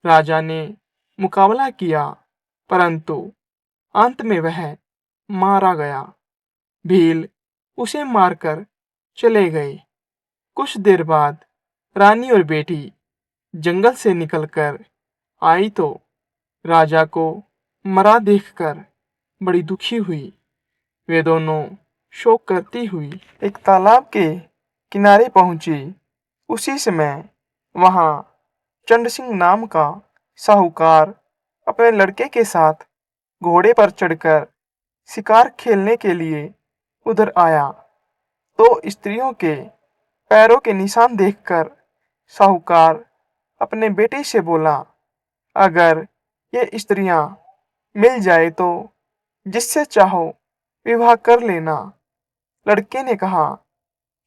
राजा ने मुकाबला किया, परंतु अंत में वह मारा गया। भील उसे मारकर चले गए। कुछ देर बाद रानी और बेटी जंगल से निकलकर आई, तो राजा को मरा देखकर बड़ी दुखी हुई। वे दोनों शोक करती हुई एक तालाब के किनारे पहुंची। उसी समय वहां चंड सिंह नाम का साहूकार अपने लड़के के साथ घोड़े पर चढ़कर शिकार खेलने के लिए उधर आया। तो स्त्रियों के पैरों के निशान देखकर साहूकार अपने बेटे से बोला, अगर ये स्त्रियां मिल जाए तो जिससे चाहो विवाह कर लेना। लड़के ने कहा,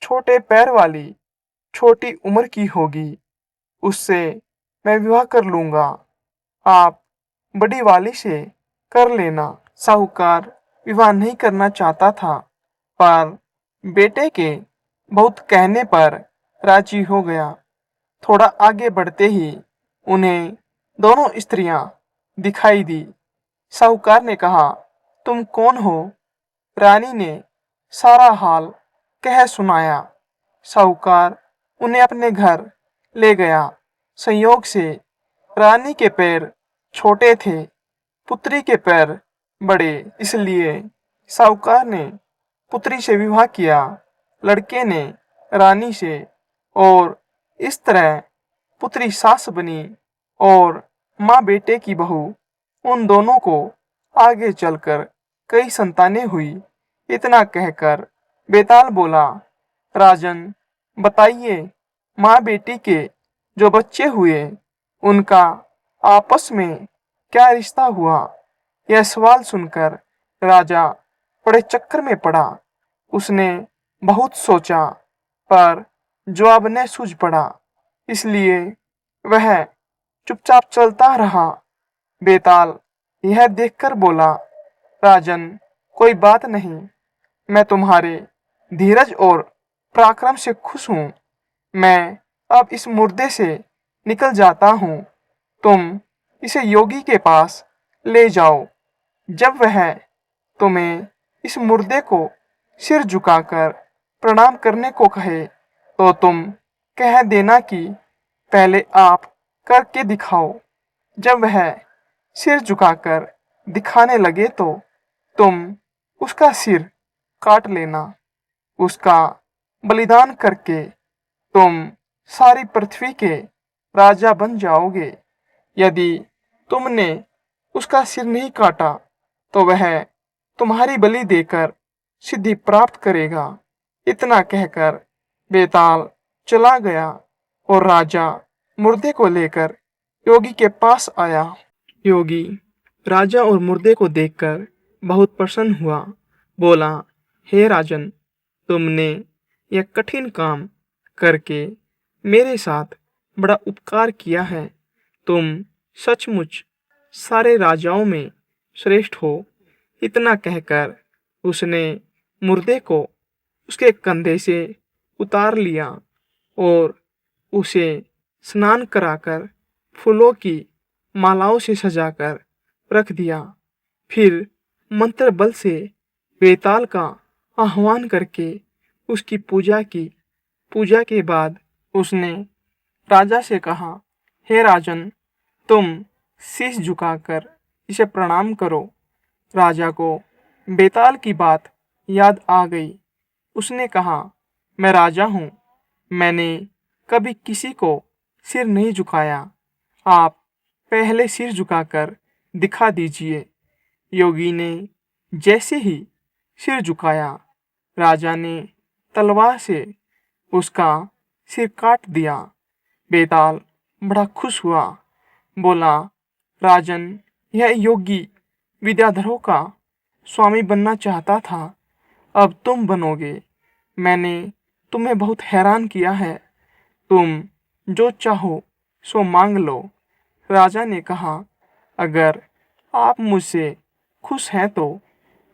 छोटे पैर वाली छोटी उम्र की होगी, उससे मैं विवाह कर लूंगा। आप बड़ी वाली से कर लेना। साहूकार विवाह नहीं करना चाहता था, पर बेटे के बहुत कहने पर राजी हो गया। थोड़ा आगे बढ़ते ही उन्हें दोनों स्त्रियां दिखाई दी। साहूकार ने कहा, तुम कौन हो? रानी ने सारा हाल कह सुनाया। साहूकार उन्हें अपने घर ले गया। संयोग से रानी के पैर छोटे थे, पुत्री के पैर बड़े, इसलिए साहूकार ने पुत्री से विवाह किया, लड़के ने रानी से, और इस तरह पुत्री सास बनी और माँ बेटे की बहू। उन दोनों को आगे चलकर कई संतानें हुई। इतना कहकर बेताल बोला, राजन बताइए, माँ बेटी के जो बच्चे हुए उनका आपस में क्या रिश्ता हुआ? यह सवाल सुनकर राजा बड़े चक्कर में पड़ा। उसने बहुत सोचा, पर जवाब न सूझ पड़ा, इसलिए वह चुपचाप चलता रहा। बेताल यह देखकर बोला, राजन कोई बात नहीं, मैं तुम्हारे धीरज और पराक्रम से खुश हूँ। मैं अब इस मुर्दे से निकल जाता हूँ। तुम इसे योगी के पास ले जाओ। जब वह तुम्हें इस मुर्दे को सिर झुकाकर प्रणाम करने को कहे, तो तुम कह देना कि पहले आप करके दिखाओ। जब वह सिर झुकाकर दिखाने लगे, तो तुम उसका सिर काट लेना। उसका बलिदान करके तुम सारी पृथ्वी के राजा बन जाओगे। यदि तुमने उसका सिर नहीं काटा, तो वह तुम्हारी बलि देकर सिद्धि प्राप्त करेगा। इतना कहकर बेताल चला गया और राजा मुर्दे को लेकर योगी के पास आया। योगी राजा और मुर्दे को देखकर बहुत प्रसन्न हुआ। बोला, हे राजन, तुमने यह कठिन काम करके मेरे साथ बड़ा उपकार किया है। तुम सचमुच सारे राजाओं में श्रेष्ठ हो। इतना कहकर उसने मुर्दे को उसके कंधे से उतार लिया और उसे स्नान कराकर फूलों की मालाओं से सजाकर रख दिया। फिर मंत्र बल से बेताल का आह्वान करके उसकी पूजा की। पूजा के बाद उसने राजा से कहा, हे राजन, तुम शीश झुकाकर इसे प्रणाम करो। राजा को बेताल की बात याद आ गई। उसने कहा, मैं राजा हूँ, मैंने कभी किसी को सिर नहीं झुकाया। आप पहले सिर झुकाकर दिखा दीजिए। योगी ने जैसे ही सिर झुकाया, राजा ने तलवार से उसका सिर काट दिया। बेताल बड़ा खुश हुआ। बोला, राजन, यह योगी विद्याधरों का स्वामी बनना चाहता था, अब तुम बनोगे। मैंने तुम्हें बहुत हैरान किया है। तुम जो चाहो सो मांग लो। राजा ने कहा, अगर आप मुझसे खुश हैं तो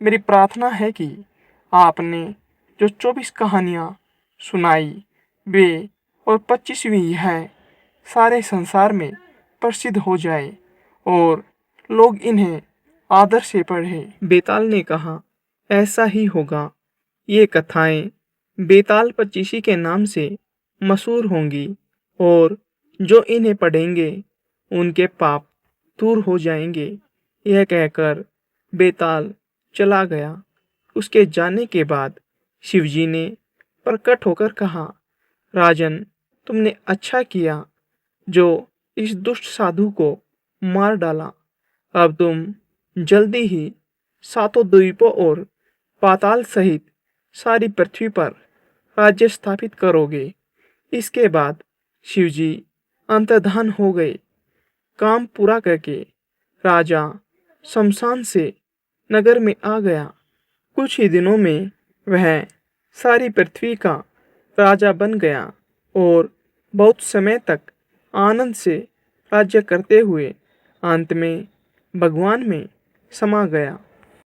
मेरी प्रार्थना है कि आपने जो 24 कहानियाँ सुनाई, वे और 25वीं यह सारे संसार में प्रसिद्ध हो जाए और लोग इन्हें आदर से पढ़े। बेताल ने कहा, ऐसा ही होगा। ये कथाएं बेताल पचीसी के नाम से मशहूर होंगी और जो इन्हें पढ़ेंगे उनके पाप दूर हो जाएंगे। यह कहकर बेताल चला गया। उसके जाने के बाद शिवजी ने प्रकट होकर कहा, राजन, तुमने अच्छा किया जो इस दुष्ट साधु को मार डाला। अब तुम जल्दी ही सातों द्वीपों और पाताल सहित सारी पृथ्वी पर राज्य स्थापित करोगे। इसके बाद शिवजी अंतर्धान हो गए। काम पूरा करके राजा शमशान से नगर में आ गया। कुछ ही दिनों में वह सारी पृथ्वी का राजा बन गया। और बहुत समय तक आनंद से राज्य करते हुए अंत में भगवान में समा गया।